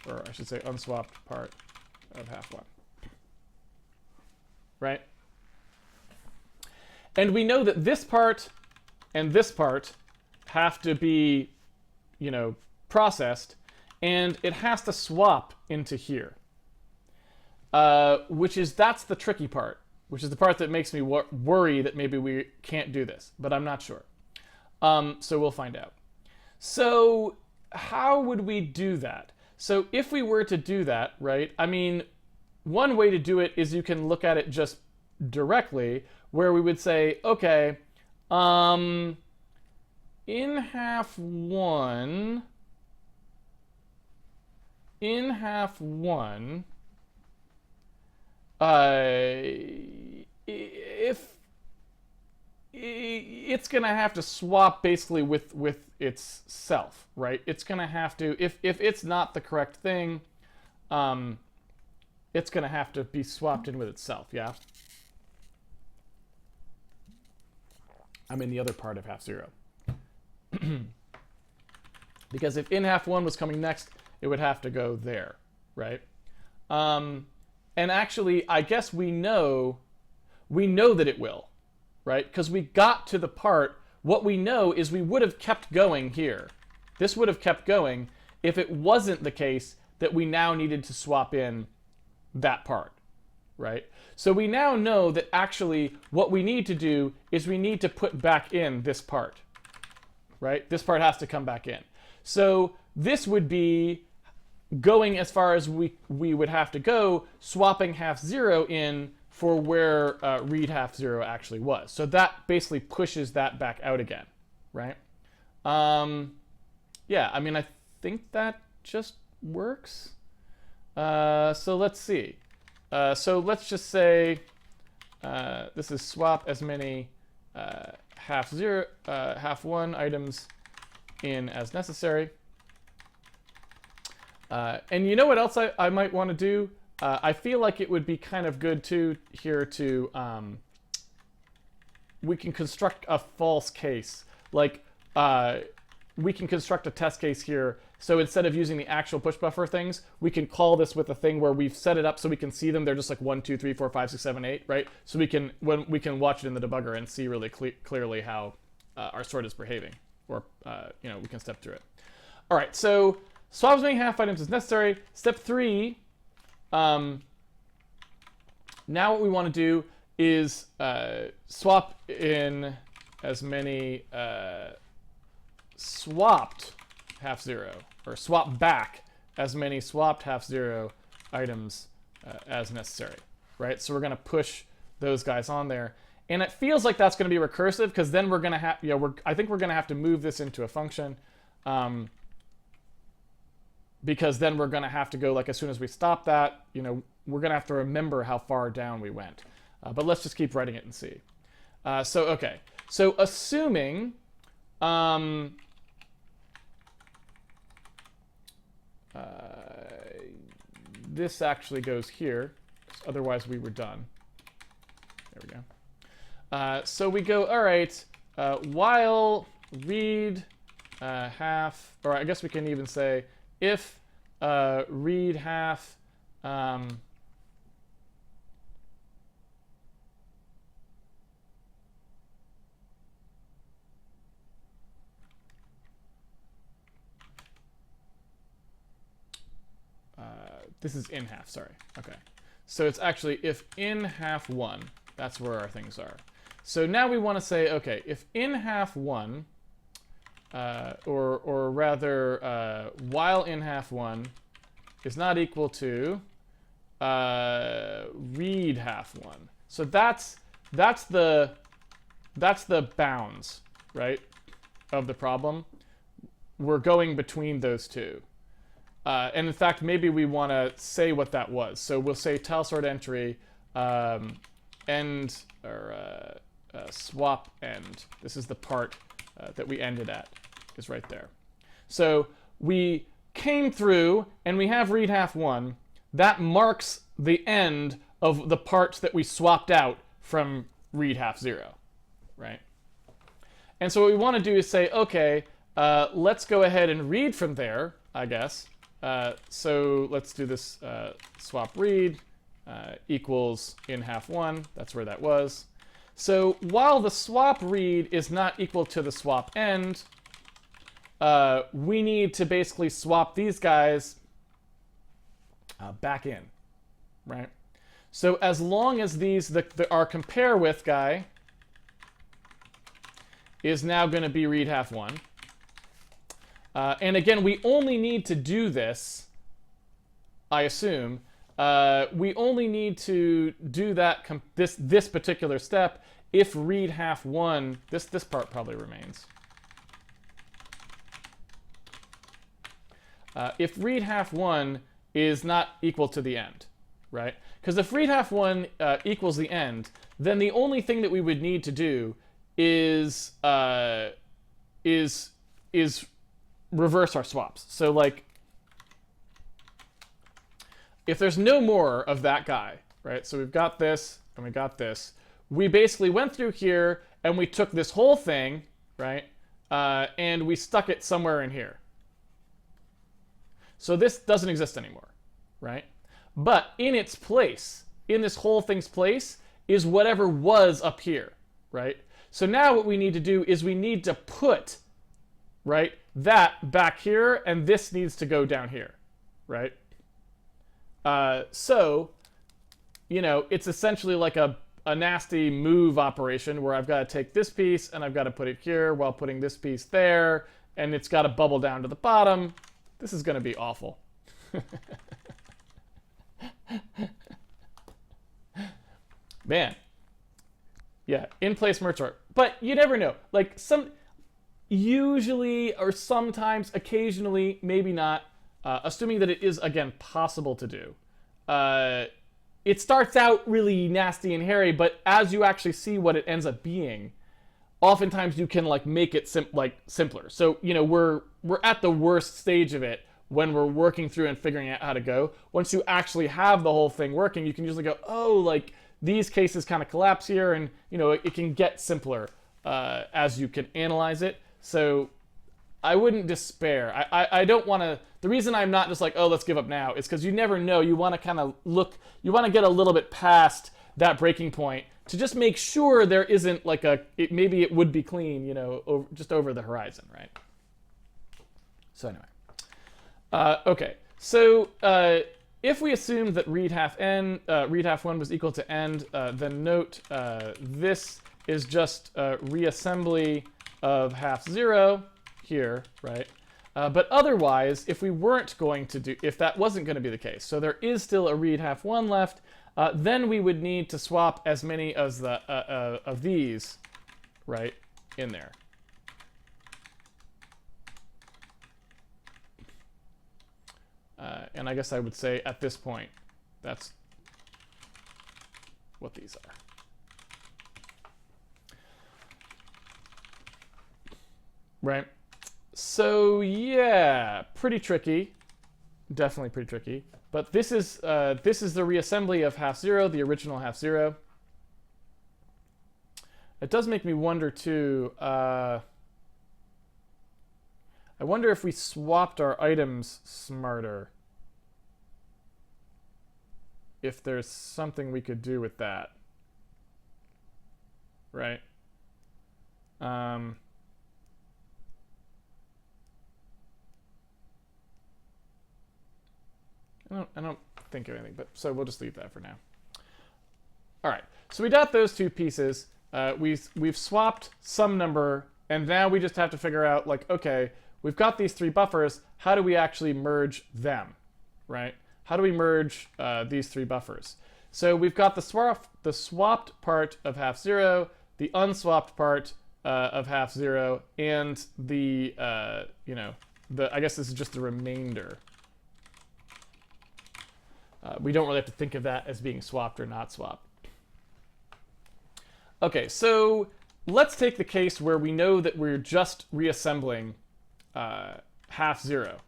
or I should say unswapped part of half one, right? And we know that this part and this part have to be, processed, and it has to swap into here, that's the tricky part, which is the part that makes me worry that maybe we can't do this, but I'm not sure. So we'll find out. So how would we do that? So if we were to do that, right, I mean, one way to do it is you can look at it just directly, where we would say, okay, in half one, if it's going to have to swap basically with itself, right? It's going to have to, if it's not the correct thing, it's going to have to be swapped in with itself, yeah? I'm in the other part of half zero. Because if in half one was coming next, it would have to go there, right? And actually, I guess we know that it will, right? Because we got to the part, what we know is we would have kept going here. This would have kept going if it wasn't the case that we now needed to swap in that part, right? So we now know that actually what we need to do is we need to put back in this part, right? This part has to come back in. So this would be going as far as we would have to go, swapping half zero in for where read half zero actually was. So that basically pushes that back out again, right? Yeah, I mean, I think that just works. So let's see. So let's just say this is swap as many half one items in as necessary. And you know what else I might want to do? I feel like it would be kind of good too here to we can construct a false case. Like we can construct a test case here. So instead of using the actual push buffer things, we can call this with a thing where we've set it up so we can see them. They're just like 1, 2, 3, 4, 5, 6, 7, 8, right? So we can watch it in the debugger and see really clearly how our sort is behaving, or we can step through it. All right, so swap as many half items as necessary. Step 3. Now what we want to do is swap in as many swapped half zero, or swap back as many swapped half zero items as necessary, right? So we're going to push those guys on there, and it feels like that's going to be recursive, because then we're going to have, I think we're going to have to move this into a function, because then we're going to have to go, like, as soon as we stop that, we're going to have to remember how far down we went. But let's just keep writing it and see. Okay. So assuming this actually goes here, 'cause otherwise we were done. There we go. So we go, all right, while read half, or I guess we can even say if read half this is in half, sorry. Okay. So it's actually if in half one, that's where our things are. So now we want to say, okay, if in half one, or rather, while in half one is not equal to read half one. So that's the bounds, right, of the problem. We're going between those two. And in fact, maybe we want to say what that was. So we'll say tile sort entry end or swap end. This is the part that we ended at, is right there. So we came through and we have read half one. That marks the end of the parts that we swapped out from read half zero, right? And so what we want to do is say, okay, let's go ahead and read from there, I guess. So let's do this swap read equals in half one. That's where that was. So while the swap read is not equal to the swap end, we need to basically swap these guys back in, right? So as long as these, our compare with guy is now going to be read half one. And again, we only need to do this, I assume. We only need to do that this particular step if read half one, this part probably remains. If read half one is not equal to the end, right? Because if read half one equals the end, then the only thing that we would need to do is reverse our swaps. So like, if there's no more of that guy, right? So we've got this and we got this. We basically went through here and we took this whole thing, right? And we stuck it somewhere in here. So this doesn't exist anymore, right? But in its place, in this whole thing's place, is whatever was up here, right? So now what we need to do is we need to put, right, that back here, and this needs to go down here, right? So, you know, it's essentially like a nasty move operation where I've got to take this piece and I've got to put it here while putting this piece there, and it's got to bubble down to the bottom. This is going to be awful. Man. Yeah, in-place merge sort. But you never know. Like, usually or sometimes, occasionally, maybe not, assuming that it is, again, possible to do. It starts out really nasty and hairy, but as you actually see what it ends up being, oftentimes you can like make it simpler. So, you know, we're at the worst stage of it when we're working through and figuring out how to go. Once you actually have the whole thing working, you can usually go, oh, like these cases kind of collapse here, and you know, it can get simpler as you can analyze it. So I wouldn't despair. I don't want to. The reason I'm not just like, oh, let's give up now, is because you never know. You want to kind of look. You want to get a little bit past that breaking point to just make sure there isn't like maybe it would be clean, you know, just over the horizon, right? So anyway, okay. So if we assume that read half one was equal to end, then note this is just reassembly of half zero here, right? But otherwise, if we weren't going to do, if that wasn't going to be the case, so there is still a read half one left, then we would need to swap as many as of these, right, in there. And I guess I would say at this point, that's what these are. Right? So yeah, pretty tricky. Definitely pretty tricky. But this is the reassembly of half zero, the original half zero. It does make me wonder too. I wonder if we swapped our items smarter. If there's something we could do with that. Right? I don't think of anything, but so we'll just leave that for now. All right, so we got those two pieces. We've swapped some number, and now we just have to figure out, like, okay, we've got these three buffers. How do we actually merge them, right? how do we merge these three buffers? So we've got the swapped part of half zero, the unswapped part of half zero, and the I guess this is just the remainder. We don't really have to think of that as being swapped or not swapped. Okay, so let's take the case where we know that we're just reassembling half zero.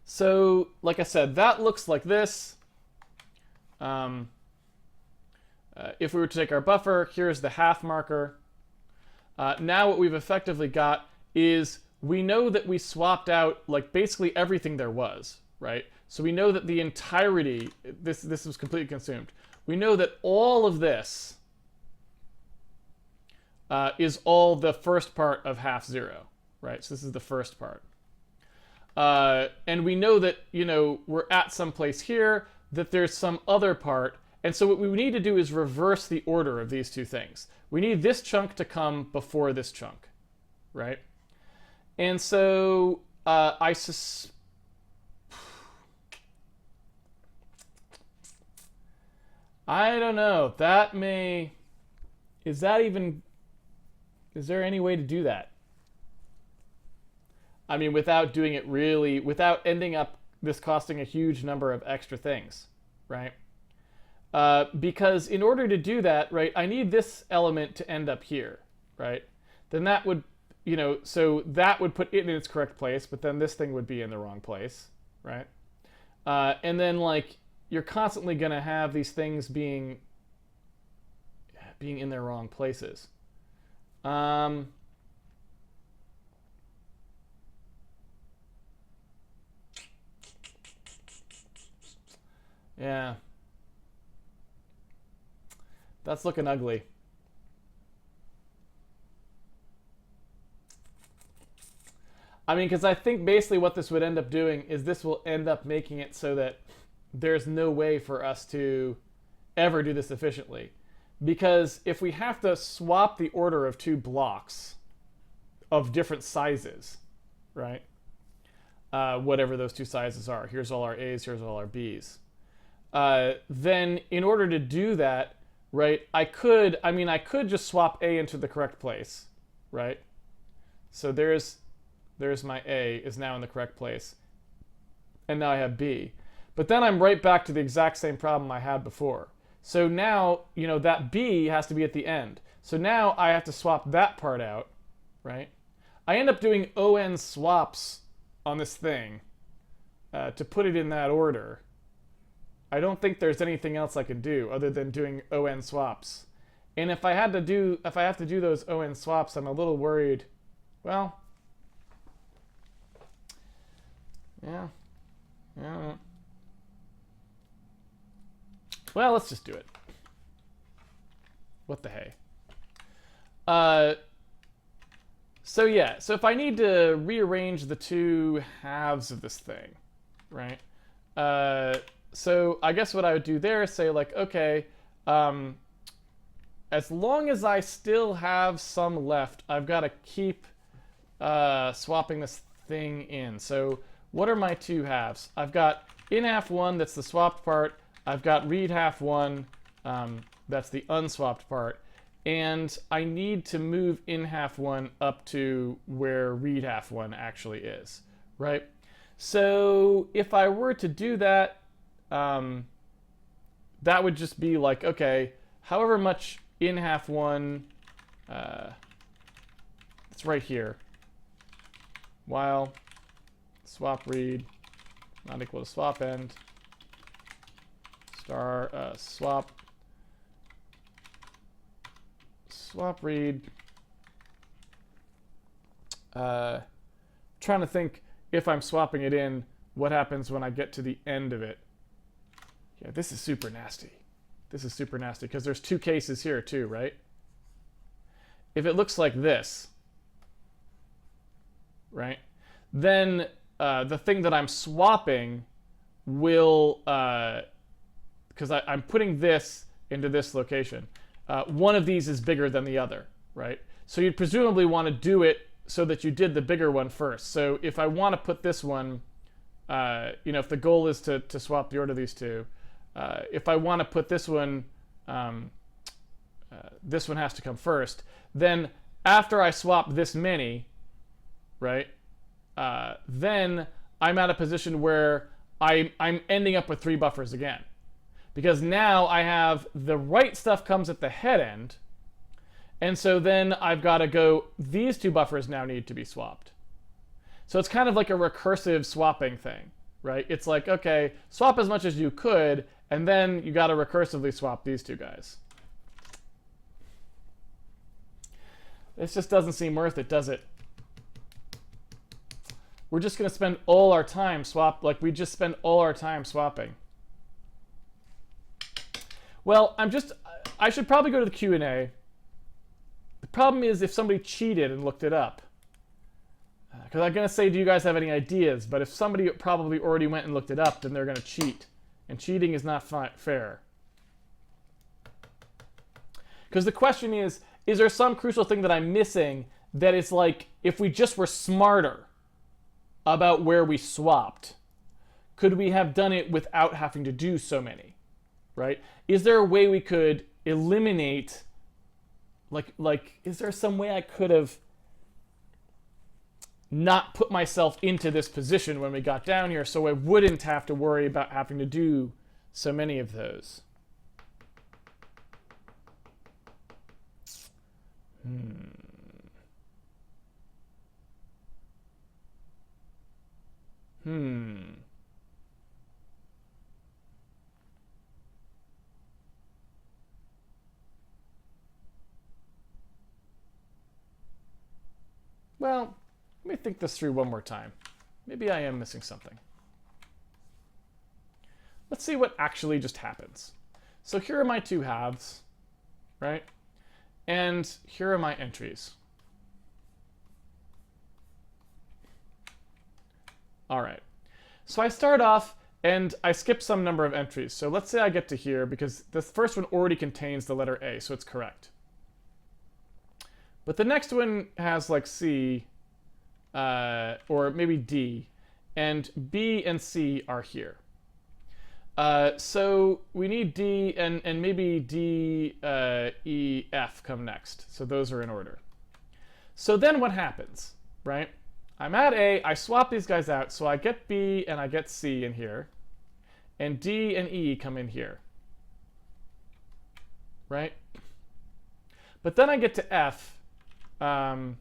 So, like I said, that looks like this. If we were to take our buffer, here's the half marker. Now what we've effectively got is we know that we swapped out like basically everything there was, right? So we know that the entirety, this was completely consumed. We know that all of this is all the first part of half zero, right? So this is the first part. And we know that, we're at some place here, that there's some other part. And so what we need to do is reverse the order of these two things. We need this chunk to come before this chunk, right? And so I don't know. Is there any way to do that? I mean, without doing it really, without ending up this costing a huge number of extra things, right? Because in order to do that, right, I need this element to end up here, right? Then that would, so that would put it in its correct place, but then this thing would be in the wrong place, right? And then, like, you're constantly going to have these things being in their wrong places. Yeah. That's looking ugly. I mean, because I think basically what this would end up doing is this will end up making it so that there's no way for us to ever do this efficiently. Because if we have to swap the order of two blocks of different sizes, right? Whatever those two sizes are. Here's all our A's, here's all our B's. Then in order to do that, right, I could just swap A into the correct place, right? So there's my A is now in the correct place. And now I have B. But then I'm right back to the exact same problem I had before. So now, that B has to be at the end. So now I have to swap that part out, right? I end up doing ON swaps on this thing to put it in that order. I don't think there's anything else I could do other than doing ON swaps. And if I have to do those ON swaps, I'm a little worried. Well, yeah. Well, let's just do it. What the hey? So if I need to rearrange the two halves of this thing, right? So I guess what I would do there is say, like, okay, as long as I still have some left, I've got to keep swapping this thing in. So what are my two halves? I've got in half one, that's the swapped part. I've got read half one, that's the unswapped part. And I need to move in half one up to where read half one actually is, right? So if I were to do that, that would just be like, okay, however much in half one, it's right here, while swap read not equal to swap end, star swap read. Trying to think if I'm swapping it in, what happens when I get to the end of it. Yeah, this is super nasty. This is super nasty because there's two cases here too, right? If it looks like this, right, then the thing that I'm swapping will, because I'm putting this into this location, one of these is bigger than the other, right? So you'd presumably want to do it so that you did the bigger one first. So if I want to put this one if the goal is to swap the order of these two, if I want to put this one has to come first, then after I swap this many, right, then I'm at a position where I'm ending up with 3 buffers again. Because now I have the right stuff comes at the head end, and so then I've got to go, these 2 buffers now need to be swapped. So it's kind of like a recursive swapping thing, right? It's like, okay, swap as much as you could, and then you got to recursively swap these 2 guys. This just doesn't seem worth it, does it? We're just going to spend all our time we just spend all our time swapping. Well, I should probably go to the Q&A. The problem is if somebody cheated and looked it up. Because I'm going to say, do you guys have any ideas? But if somebody probably already went and looked it up, then they're going to cheat. And cheating is not fair. Because the question is there some crucial thing that I'm missing that is like, if we just were smarter about where we swapped, could we have done it without having to do so many, right? Is there a way we could eliminate, is there some way I could have not put myself into this position when we got down here so I wouldn't have to worry about having to do so many of those? Well, let me think this through one more time. Maybe I am missing something. Let's see what actually just happens. So here are my 2 halves, right? And here are my entries. All right. So I start off and I skip some number of entries. So let's say I get to here because this first one already contains the letter A, so it's correct. But the next one has like C, or maybe D, and B and C are here. So we need D, and maybe D, E, F come next. So those are in order. So then what happens, right? I'm at A, I swap these guys out, so I get B and I get C in here, and D and E come in here, right? But then I get to F, and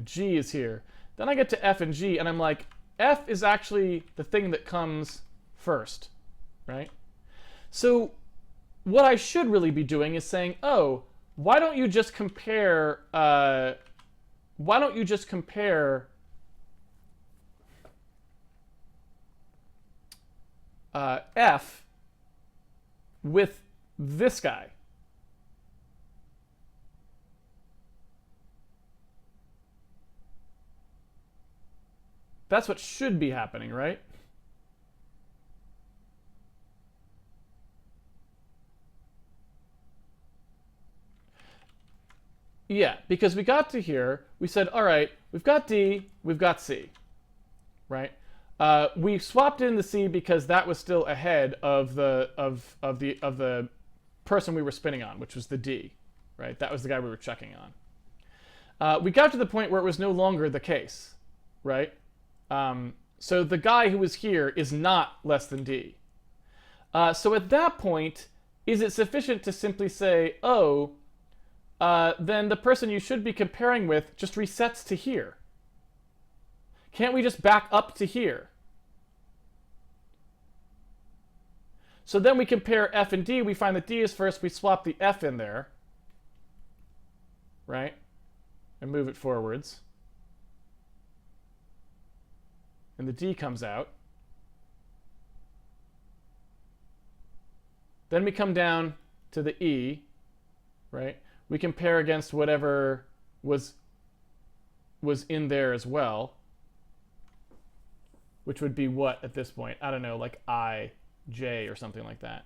G is here. Then I get to F and G, and I'm like, F is actually the thing that comes first, right? So what I should really be doing is saying, oh, why don't you just compare F with this guy? That's what should be happening, right? Yeah, because we got to here, we said, all right, we've got D, we've got C, right? We swapped in the C because that was still ahead of the person we were spinning on, which was the D, right? That was the guy we were checking on. We got to the point where it was no longer the case, right? So the guy who was here is not less than D. So at that point, is it sufficient to simply say, oh, then the person you should be comparing with just resets to here? Can't we just back up to here? So then we compare F and D. We find that D is first. We swap the F in there, right? And move it forwards. And the D comes out. Then we come down to the E, right? We compare against whatever was in there as well, which would be what at this point? I don't know, like I, J, or something like that.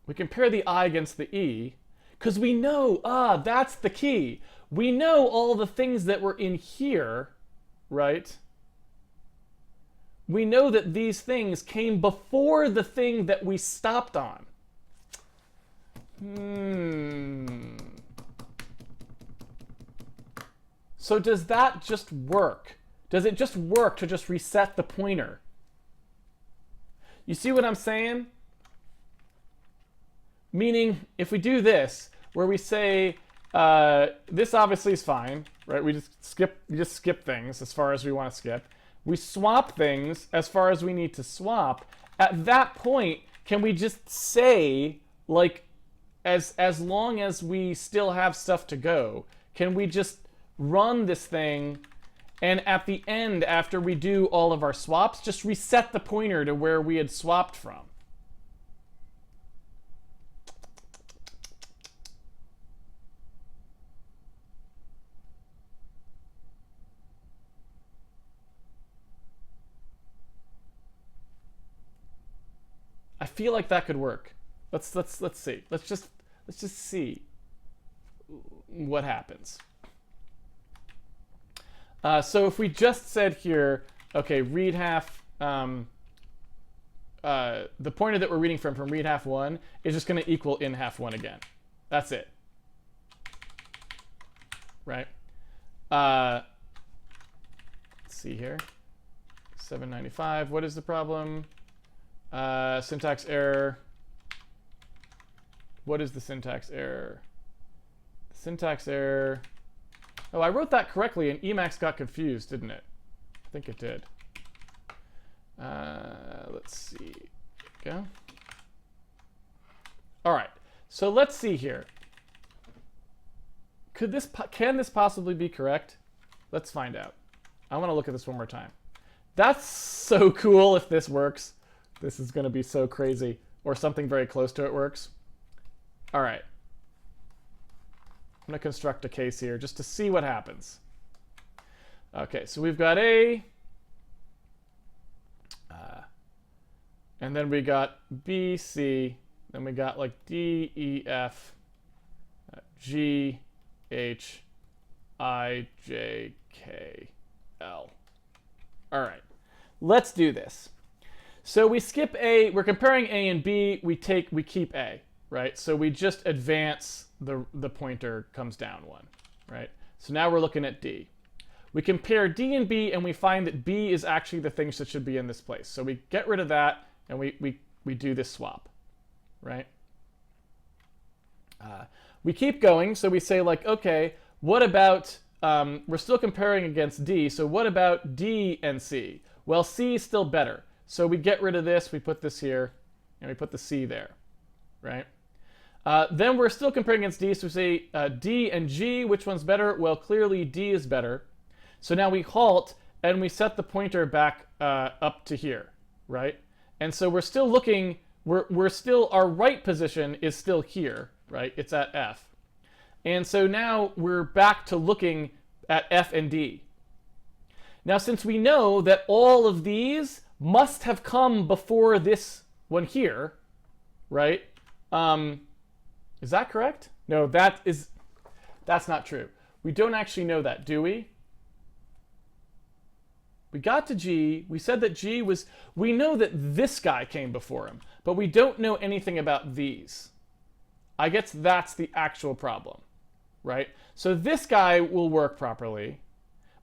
We compare the I against the E, Because we know, that's the key. We know all the things that were in here, right? We know that these things came before the thing that we stopped on. So does that just work? Does it just work to just reset the pointer? You see what I'm saying? Meaning, if we do this, where we say, this obviously is fine, right? We just skip things as far as we want to skip. We swap things as far as we need to swap. At that point, can we just say, like, as long as we still have stuff to go, can we just run this thing, and at the end, after we do all of our swaps, just reset the pointer to where we had swapped from? I feel like that could work. Let's see. Let's just see what happens. So if we just said here, okay, read half, the pointer that we're reading from read half 1 is just going to equal in half 1 again. That's it. Right? Let's see here. 795. What is the problem? Syntax error. What is the syntax error? The syntax error. Oh, I wrote that correctly and Emacs got confused, didn't it? I think it did. Let's see. Go. All right. So let's see here. Can this possibly be correct? Let's find out. I want to look at this one more time. That's so cool if this works. This is going to be so crazy. Or something very close to it works. All right. I'm going to construct a case here just to see what happens. Okay, so we've got A. And then we got B, C. Then we got like D, E, F, G, H, I, J, K, L. All right. Let's do this. So we skip A. We're comparing A and B. We keep A. Right? So we just advance the pointer comes down 1, right? So now we're looking at D. We compare D and B and we find that B is actually the things that should be in this place. So we get rid of that and we do this swap, right? We keep going, so we say like, okay, what about, we're still comparing against D, so what about D and C? Well, C is still better. So we get rid of this, we put this here, and we put the C there, right? Then we're still comparing against D, so we say D and G, which one's better? Well, clearly D is better. So now we halt, and we set the pointer back up to here, right? And so we're still looking, we're still, our right position is still here, right? It's at F. And so now we're back to looking at F and D. Now, since we know that all of these must have come before this one here, right? Is that correct? No, that's not true. We don't actually know that, do we? We got to G. We said that G was, we know that this guy came before him, but we don't know anything about these. I guess that's the actual problem, right? So this guy will work properly,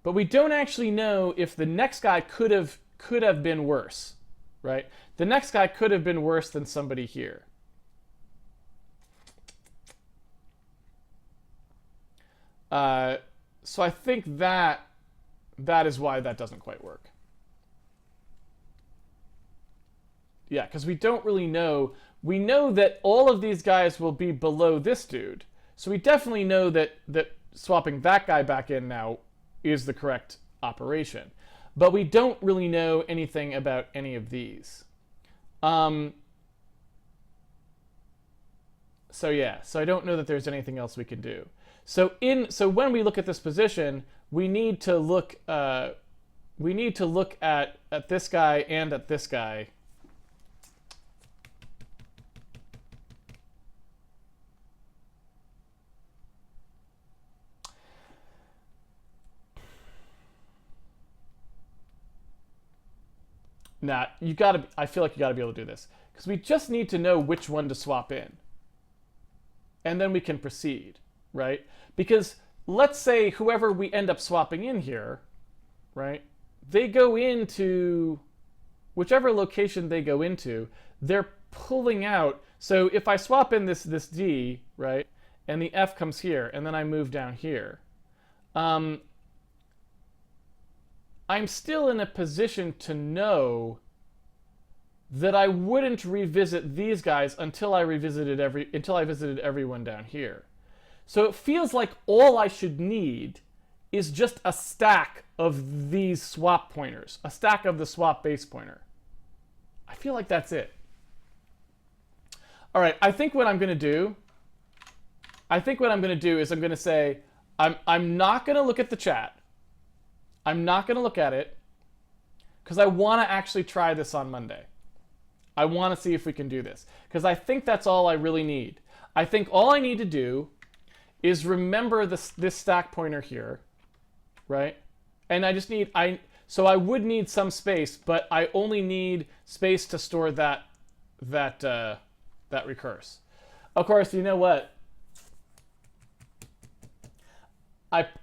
but we don't actually know if the next guy could have been worse, right? The next guy could have been worse than somebody here. So I think that is why that doesn't quite work. Yeah, because we don't really know. We know that all of these guys will be below this dude. So we definitely know that swapping that guy back in now is the correct operation. But we don't really know anything about any of these. So yeah, so I don't know that there's anything else we can do. So when we look at this position, we need to look at this guy and at this guy. Nah, you gotta, I feel like you gotta be able to do this. Because we just need to know which one to swap in. And then we can proceed, right? Because let's say whoever we end up swapping in here, right? They go into whichever location they go into, they're pulling out. So if I swap in this D, right, and the F comes here, and then I move down here, I'm still in a position to know that I wouldn't revisit these guys until I visited everyone down here. So it feels like all I should need is just a stack of these swap pointers, a stack of the swap base pointer. I feel like that's it. All right, I think what I'm going to do is I'm going to say, I'm not going to look at the chat. I'm not going to look at it because I want to actually try this on Monday. I want to see if we can do this because I think that's all I really need. I think all I need to do is remember this stack pointer here, right? And I just need, so I would need some space, but I only need space to store that recurse. Of course, you know what?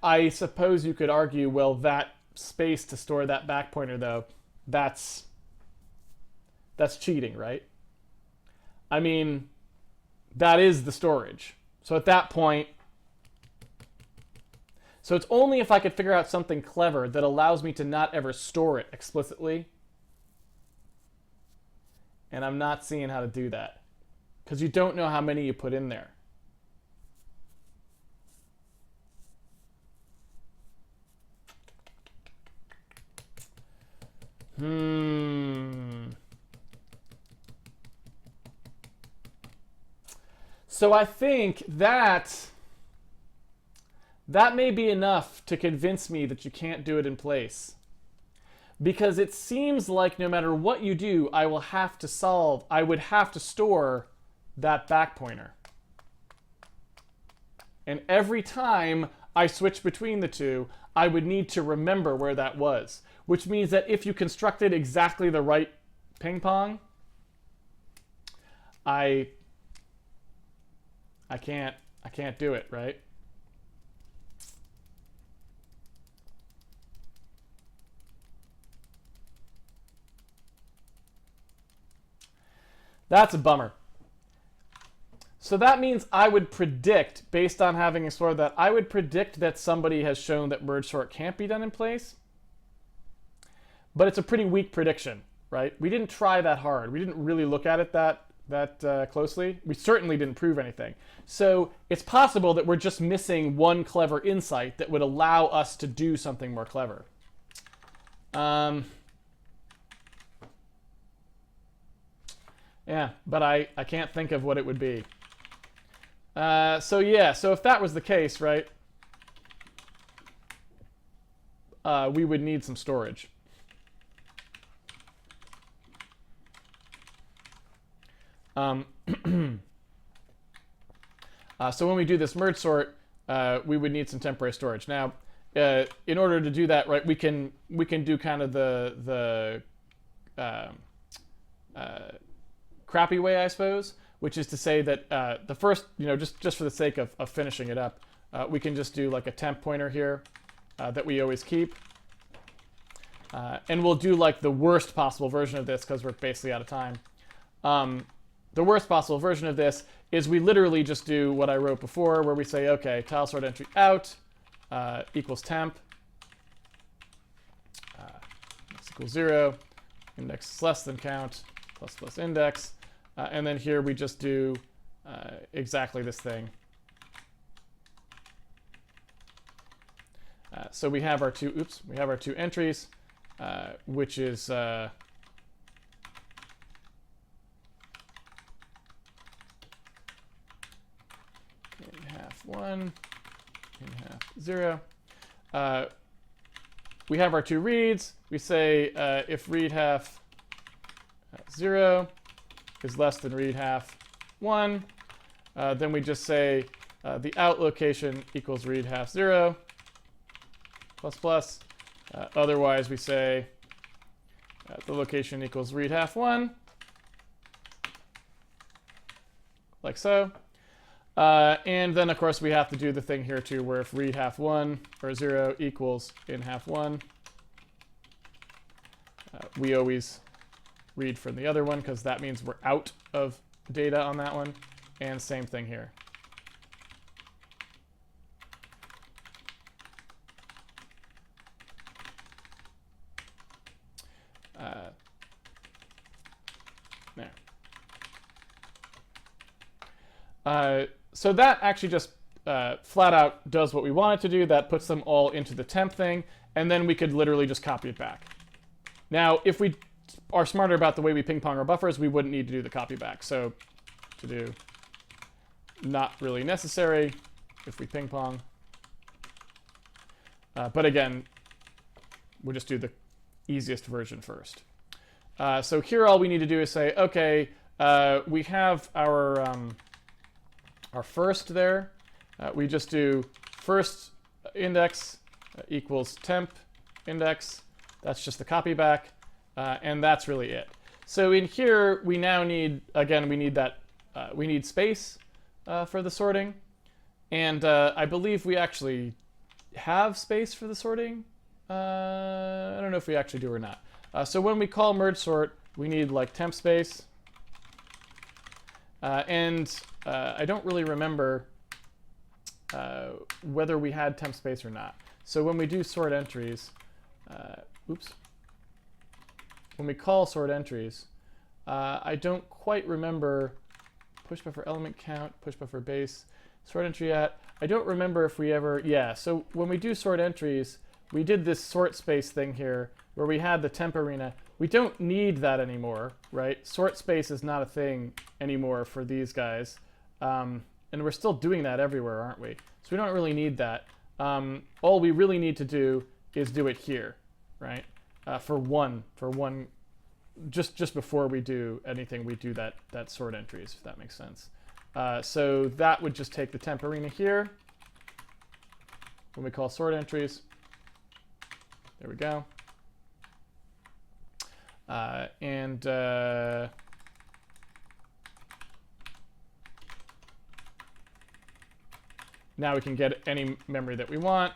I suppose you could argue, well, that space to store that back pointer, though, that's cheating, right? I mean, that is the storage. So at that point, so it's only if I could figure out something clever that allows me to not ever store it explicitly. And I'm not seeing how to do that because you don't know how many you put in there. So I think that may be enough to convince me that you can't do it in place. Because it seems like no matter what you do, I would have to store that back pointer. And every time I switch between the two, I would need to remember where that was. Which means that if you constructed exactly the right ping pong, I can't do it, right? That's a bummer. So that means I would predict, based on having explored that, I would predict that somebody has shown that merge sort can't be done in place. But it's a pretty weak prediction, right? We didn't try that hard. We didn't really look at it that closely. We certainly didn't prove anything. So it's possible that we're just missing one clever insight that would allow us to do something more clever. Yeah, but I can't think of what it would be. So yeah, so if that was the case, right, we would need some storage. So when we do this merge sort, we would need some temporary storage. Now, in order to do that, right, we can do kind of the crappy way, I suppose, which is to say that the first, just for the sake of finishing it up, we can just do like a temp pointer here that we always keep. And we'll do like the worst possible version of this because we're basically out of time. The worst possible version of this is we literally just do what I wrote before, where we say, okay, tile sort entry out equals temp, x equals 0, index is less than count, plus index, and then here we just do exactly this thing. So we have our two entries, which is one, in half 0. We have our two reads. We say if read half 0 is less than read half 1, then we just say the out location equals read half 0 plus plus. Otherwise, we say the location equals read half 1, like so. And then, of course, we have to do the thing here, too, where if read half 1 or 0 equals in half 1, we always read from the other one, because that means we're out of data on that one. And same thing here. There. So that actually just flat out does what we want it to do. That puts them all into the temp thing, and then we could literally just copy it back. Now, if we are smarter about the way we ping pong our buffers, we wouldn't need to do the copy back. So to do not really necessary if we ping pong. But again, we'll just do the easiest version first. So here all we need to do is say, okay, we have our first there. We just do first index equals temp index. That's just the copy back. And that's really it. So in here, we now need, again, we need that, we need space for the sorting. And I believe we actually have space for the sorting. I don't know if we actually do or not. So when we call merge sort, we need like temp space. And I don't really remember whether we had temp space or not. So when we do sort entries, when we call sort entries, I don't quite remember push buffer element count, push buffer base, sort entry at. I don't remember if we ever, yeah. So when we do sort entries, we did this sort space thing here where we had the temp arena. We don't need that anymore, right? Sort space is not a thing anymore for these guys. And we're still doing that everywhere, aren't we? So we don't really need that. All we really need to do is do it here, right? For one, just before we do anything, we do that sort entries, if that makes sense. So that would just take the temp arena here when we call sort entries. There we go. Now we can get any memory that we want.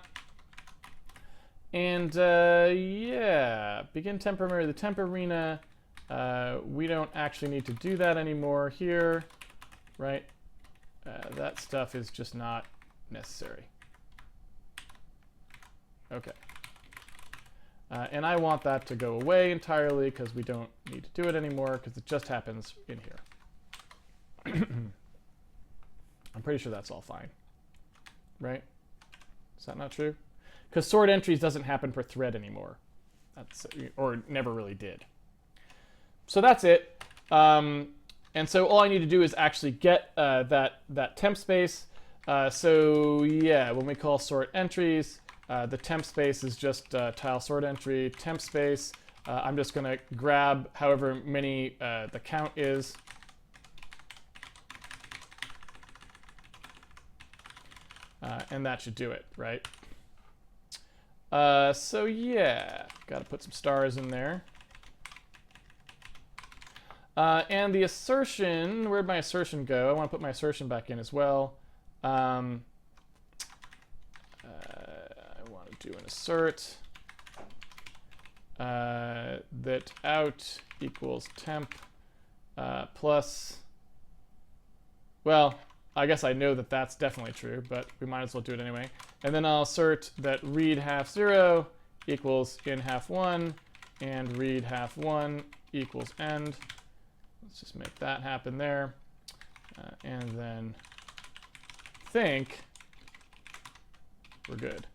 And yeah, begin temp memory. The temp arena, we don't actually need to do that anymore here, right? That stuff is just not necessary. Okay. And I want that to go away entirely because we don't need to do it anymore because it just happens in here. I'm pretty sure that's all fine, right? Is that not true? Because sort entries doesn't happen per thread anymore. That's, or never really did. So that's it. And so all I need to do is actually get that temp space. So yeah, when we call sort entries, the temp space is just tile sort entry temp space. I'm just going to grab however many the count is. And that should do it, right? So yeah, got to put some stars in there. And the assertion, where'd my assertion go? I want to put my assertion back in as well. I want to do an assert that out equals temp plus, well, I guess I know that that's definitely true, but we might as well do it anyway. And then I'll assert that read half 0 equals in half 1 and read half 1 equals end. Let's just make that happen there. And then think we're good.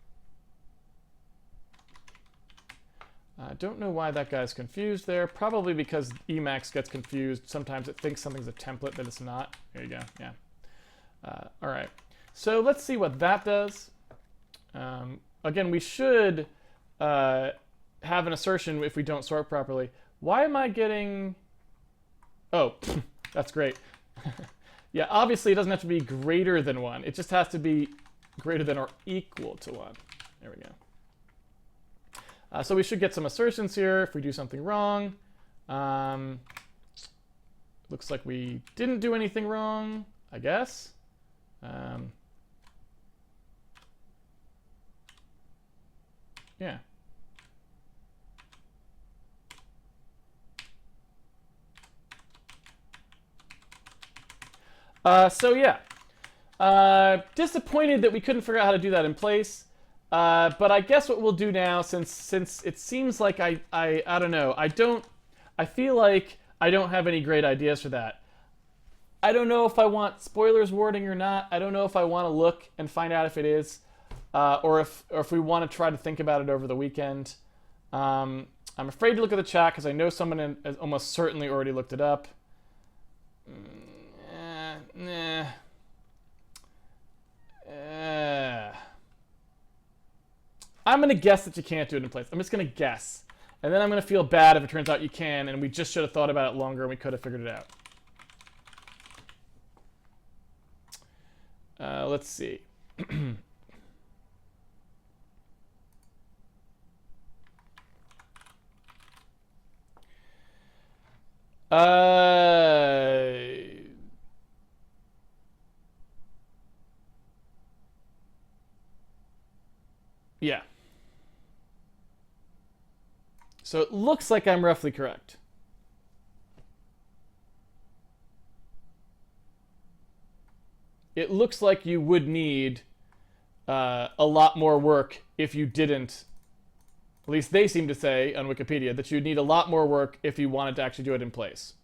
I don't know why that guy's confused there. Probably because Emacs gets confused. Sometimes it thinks something's a template that it's not. There you go, yeah. All right, so let's see what that does. Again, we should have an assertion if we don't sort properly. Why am I getting... Oh, that's great. Yeah, obviously it doesn't have to be greater than 1. It just has to be greater than or equal to 1. There we So we should get some assertions here if we do something wrong. Looks like we didn't do anything wrong, I guess. Yeah. So yeah, disappointed that we couldn't figure out how to do that in place. But I guess what we'll do now, since it seems like I don't know, I feel like I don't have any great ideas for that. I don't know if I want spoilers warning or not. I don't know if I want to look and find out if it is, or if we want to try to think about it over the weekend. I'm afraid to look at the chat because I know someone has almost certainly already looked it up. Nah. I'm going to guess that you can't do it in place. I'm just going to guess. And then I'm going to feel bad if it turns out you can, and we just should have thought about it longer and we could have figured it out. Let's see. Yeah. So it looks like I'm roughly correct. It looks like you would need a lot more work if you didn't. At least they seem to say on Wikipedia that you'd need a lot more work if you wanted to actually do it in place.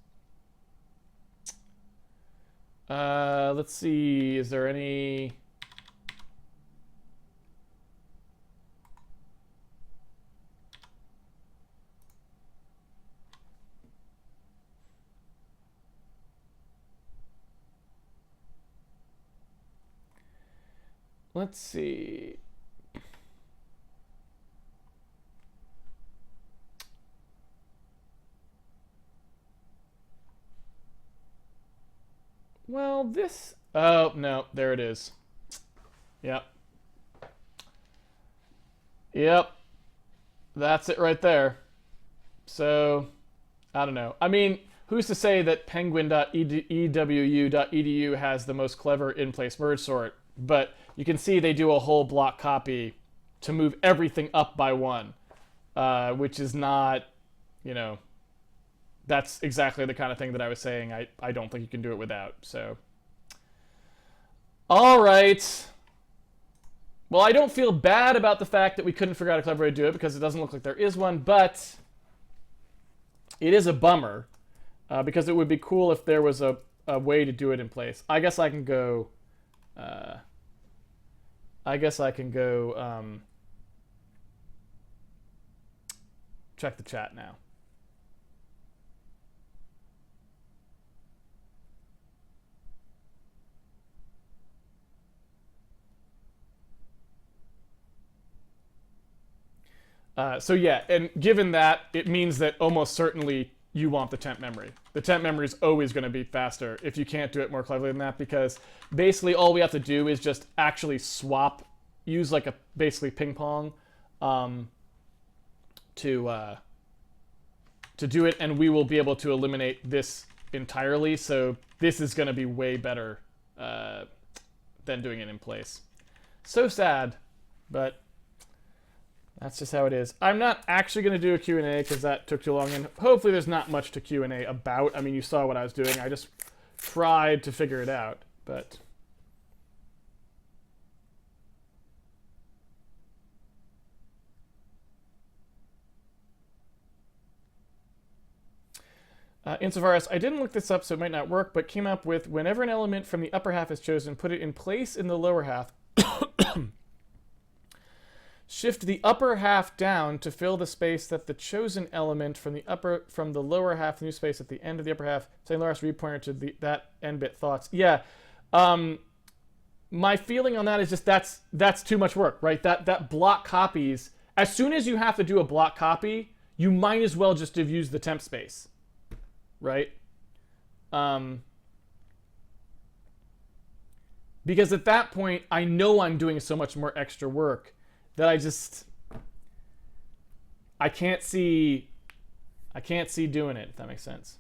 Let's see. Is there any... Let's see. Well, this... Oh, no, there it is. Yep. Yep. That's it right there. So, I don't know. I mean, who's to say that penguin.ewu.edu has the most clever in-place merge sort? But you can see they do a whole block copy to move everything up by one, which is not, you know, that's exactly the kind of thing that I was saying I don't think you can do it without. So, all right. Well, I don't feel bad about the fact that we couldn't figure out a clever way to do it because it doesn't look like there is one, but it is a bummer because it would be cool if there was a way to do it in place. I guess I can go... check the chat now. So yeah, and given that, it means that almost certainly you want the temp memory. The temp memory is always going to be faster if you can't do it more cleverly than that, because basically all we have to do is just actually swap, use like a basically ping pong to do it, and we will be able to eliminate this entirely. So this is going to be way better than doing it in place. So sad, but that's just how it is. I'm not actually going to do a Q&A because that took too long, and hopefully there's not much to Q&A about. I mean, you saw what I was doing. I just tried to figure it out, but... Insofar as I didn't look this up, so it might not work, but came up with whenever an element from the upper half is chosen, put it in place in the lower half. Shift the upper half down to fill the space that the chosen element from the lower half, the new space at the end of the upper half. Saying lower half repointer to that end bit thoughts. Yeah, my feeling on that is just that's too much work, right? That block copies. As soon as you have to do a block copy, you might as well just have used the temp space, right? Because at that point, I know I'm doing so much more extra work that I can't see doing it, if that makes sense.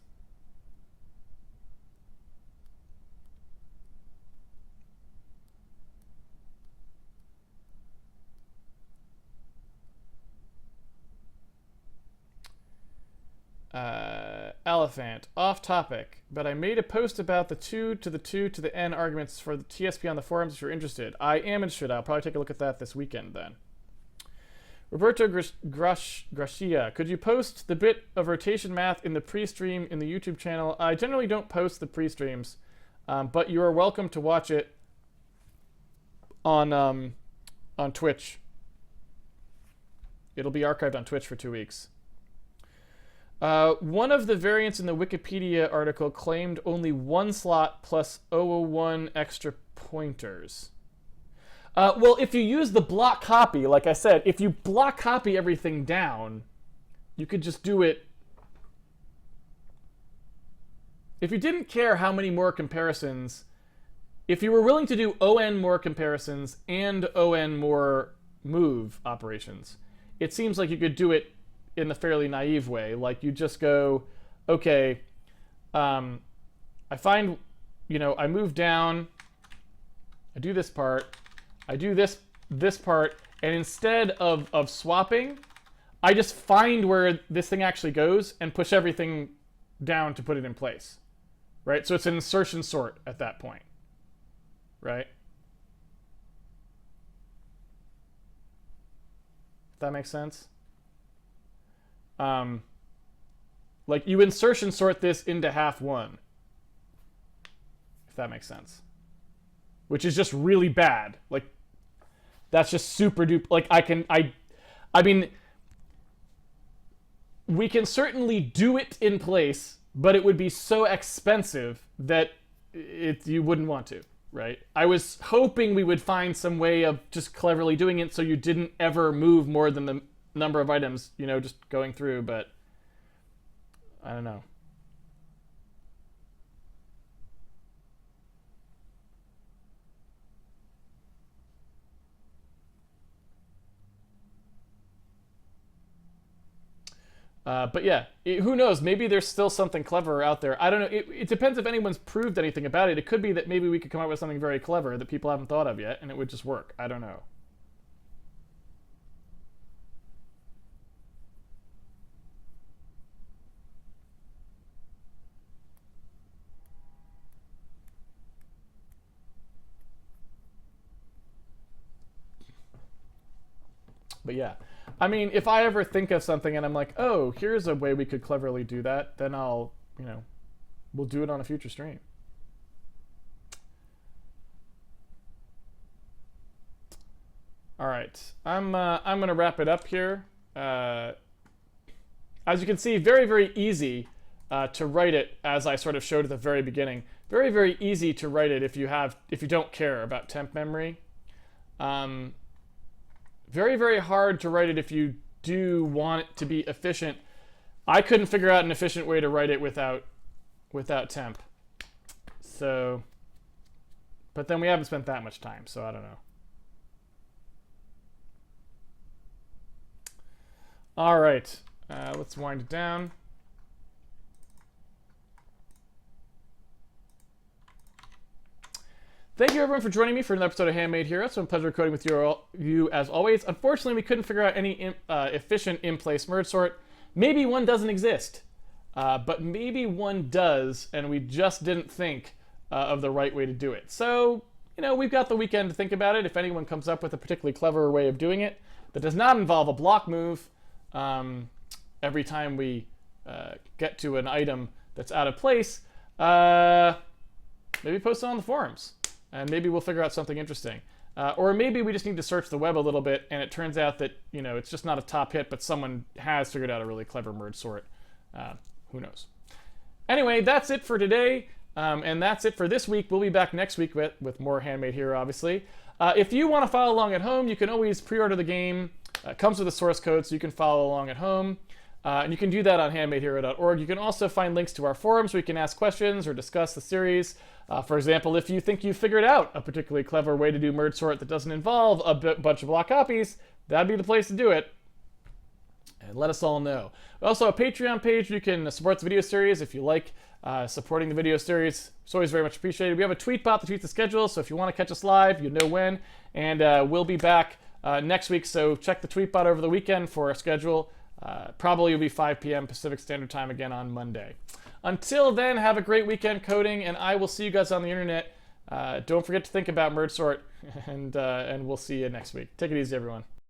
Elephant, off topic, but I made a post about the 2 to the 2 to the n arguments for the TSP on the forums if you're interested. I am interested. I'll probably take a look at that this weekend then. Roberto Gracia, could you post the bit of rotation math in the pre-stream in the YouTube channel? I generally don't post the pre-streams, but you are welcome to watch it on Twitch. It'll be archived on Twitch for 2 weeks. One of the variants in the Wikipedia article claimed only 1 slot plus 001 extra pointers. Well, if you use the block copy, like I said, if you block copy everything down, you could just do it. If you didn't care how many more comparisons, if you were willing to do ON more comparisons and ON more move operations, it seems like you could do it in the fairly naive way. Like you just go, okay, I find, I move down, I do this part, I do this part, and instead of swapping, I just find where this thing actually goes and push everything down to put it in place, right? So it's an insertion sort at that point, right? If that makes sense. Like you insertion sort this into half 1, if that makes sense, which is just really bad. Like that's just super duper. Like I mean, we can certainly do it in place, but it would be so expensive that you wouldn't want to, right? I was hoping we would find some way of just cleverly doing it so you didn't ever move more than the number of items, just going through, but I don't know. But yeah, who knows? Maybe there's still something clever out there. I don't know. It depends if anyone's proved anything about it. It could be that maybe we could come up with something very clever that people haven't thought of yet, and it would just work. I don't know. But yeah, I mean, if I ever think of something and I'm like, oh, here's a way we could cleverly do that, then I'll, we'll do it on a future stream. All right, I'm gonna wrap it up here. As you can see, very, very easy to write it, as I sort of showed at the very beginning. Very, very easy to write it if you don't care about temp memory. Very, very hard to write it if you do want it to be efficient. I couldn't figure out an efficient way to write it without temp. So, but then we haven't spent that much time, so I don't know. All right, let's wind it down. Thank you, everyone, for joining me for another episode of Handmade Hero. It's been a pleasure coding with you as always. Unfortunately, we couldn't figure out any efficient in-place merge sort. Maybe one doesn't exist, but maybe one does, and we just didn't think of the right way to do it. So, we've got the weekend to think about it. If anyone comes up with a particularly clever way of doing it that does not involve a block move every time we get to an item that's out of place, maybe post it on the forums. And maybe we'll figure out something interesting. Or maybe we just need to search the web a little bit, and it turns out that, it's just not a top hit, but someone has figured out a really clever merge sort. Who knows? Anyway, that's it for today, and that's it for this week. We'll be back next week with more Handmade Hero, obviously. If you want to follow along at home, you can always pre-order the game. It comes with a source code, so you can follow along at home. And you can do that on handmadehero.org. You can also find links to our forums where you can ask questions or discuss the series. For example, if you think you figured out a particularly clever way to do merge sort that doesn't involve a bunch of block copies, that'd be the place to do it. and let us all know. We also have a Patreon page. You can support the video series if you like supporting the video series. It's always very much appreciated. We have a tweet bot that tweets the schedule, so if you want to catch us live, you know when. And we'll be back next week, so check the tweet bot over the weekend for a schedule. Probably will be 5 p.m. Pacific Standard Time again on Monday. Until then, have a great weekend coding, and I will see you guys on the internet. Don't forget to think about merge sort, and we'll see you next week. Take it easy, everyone.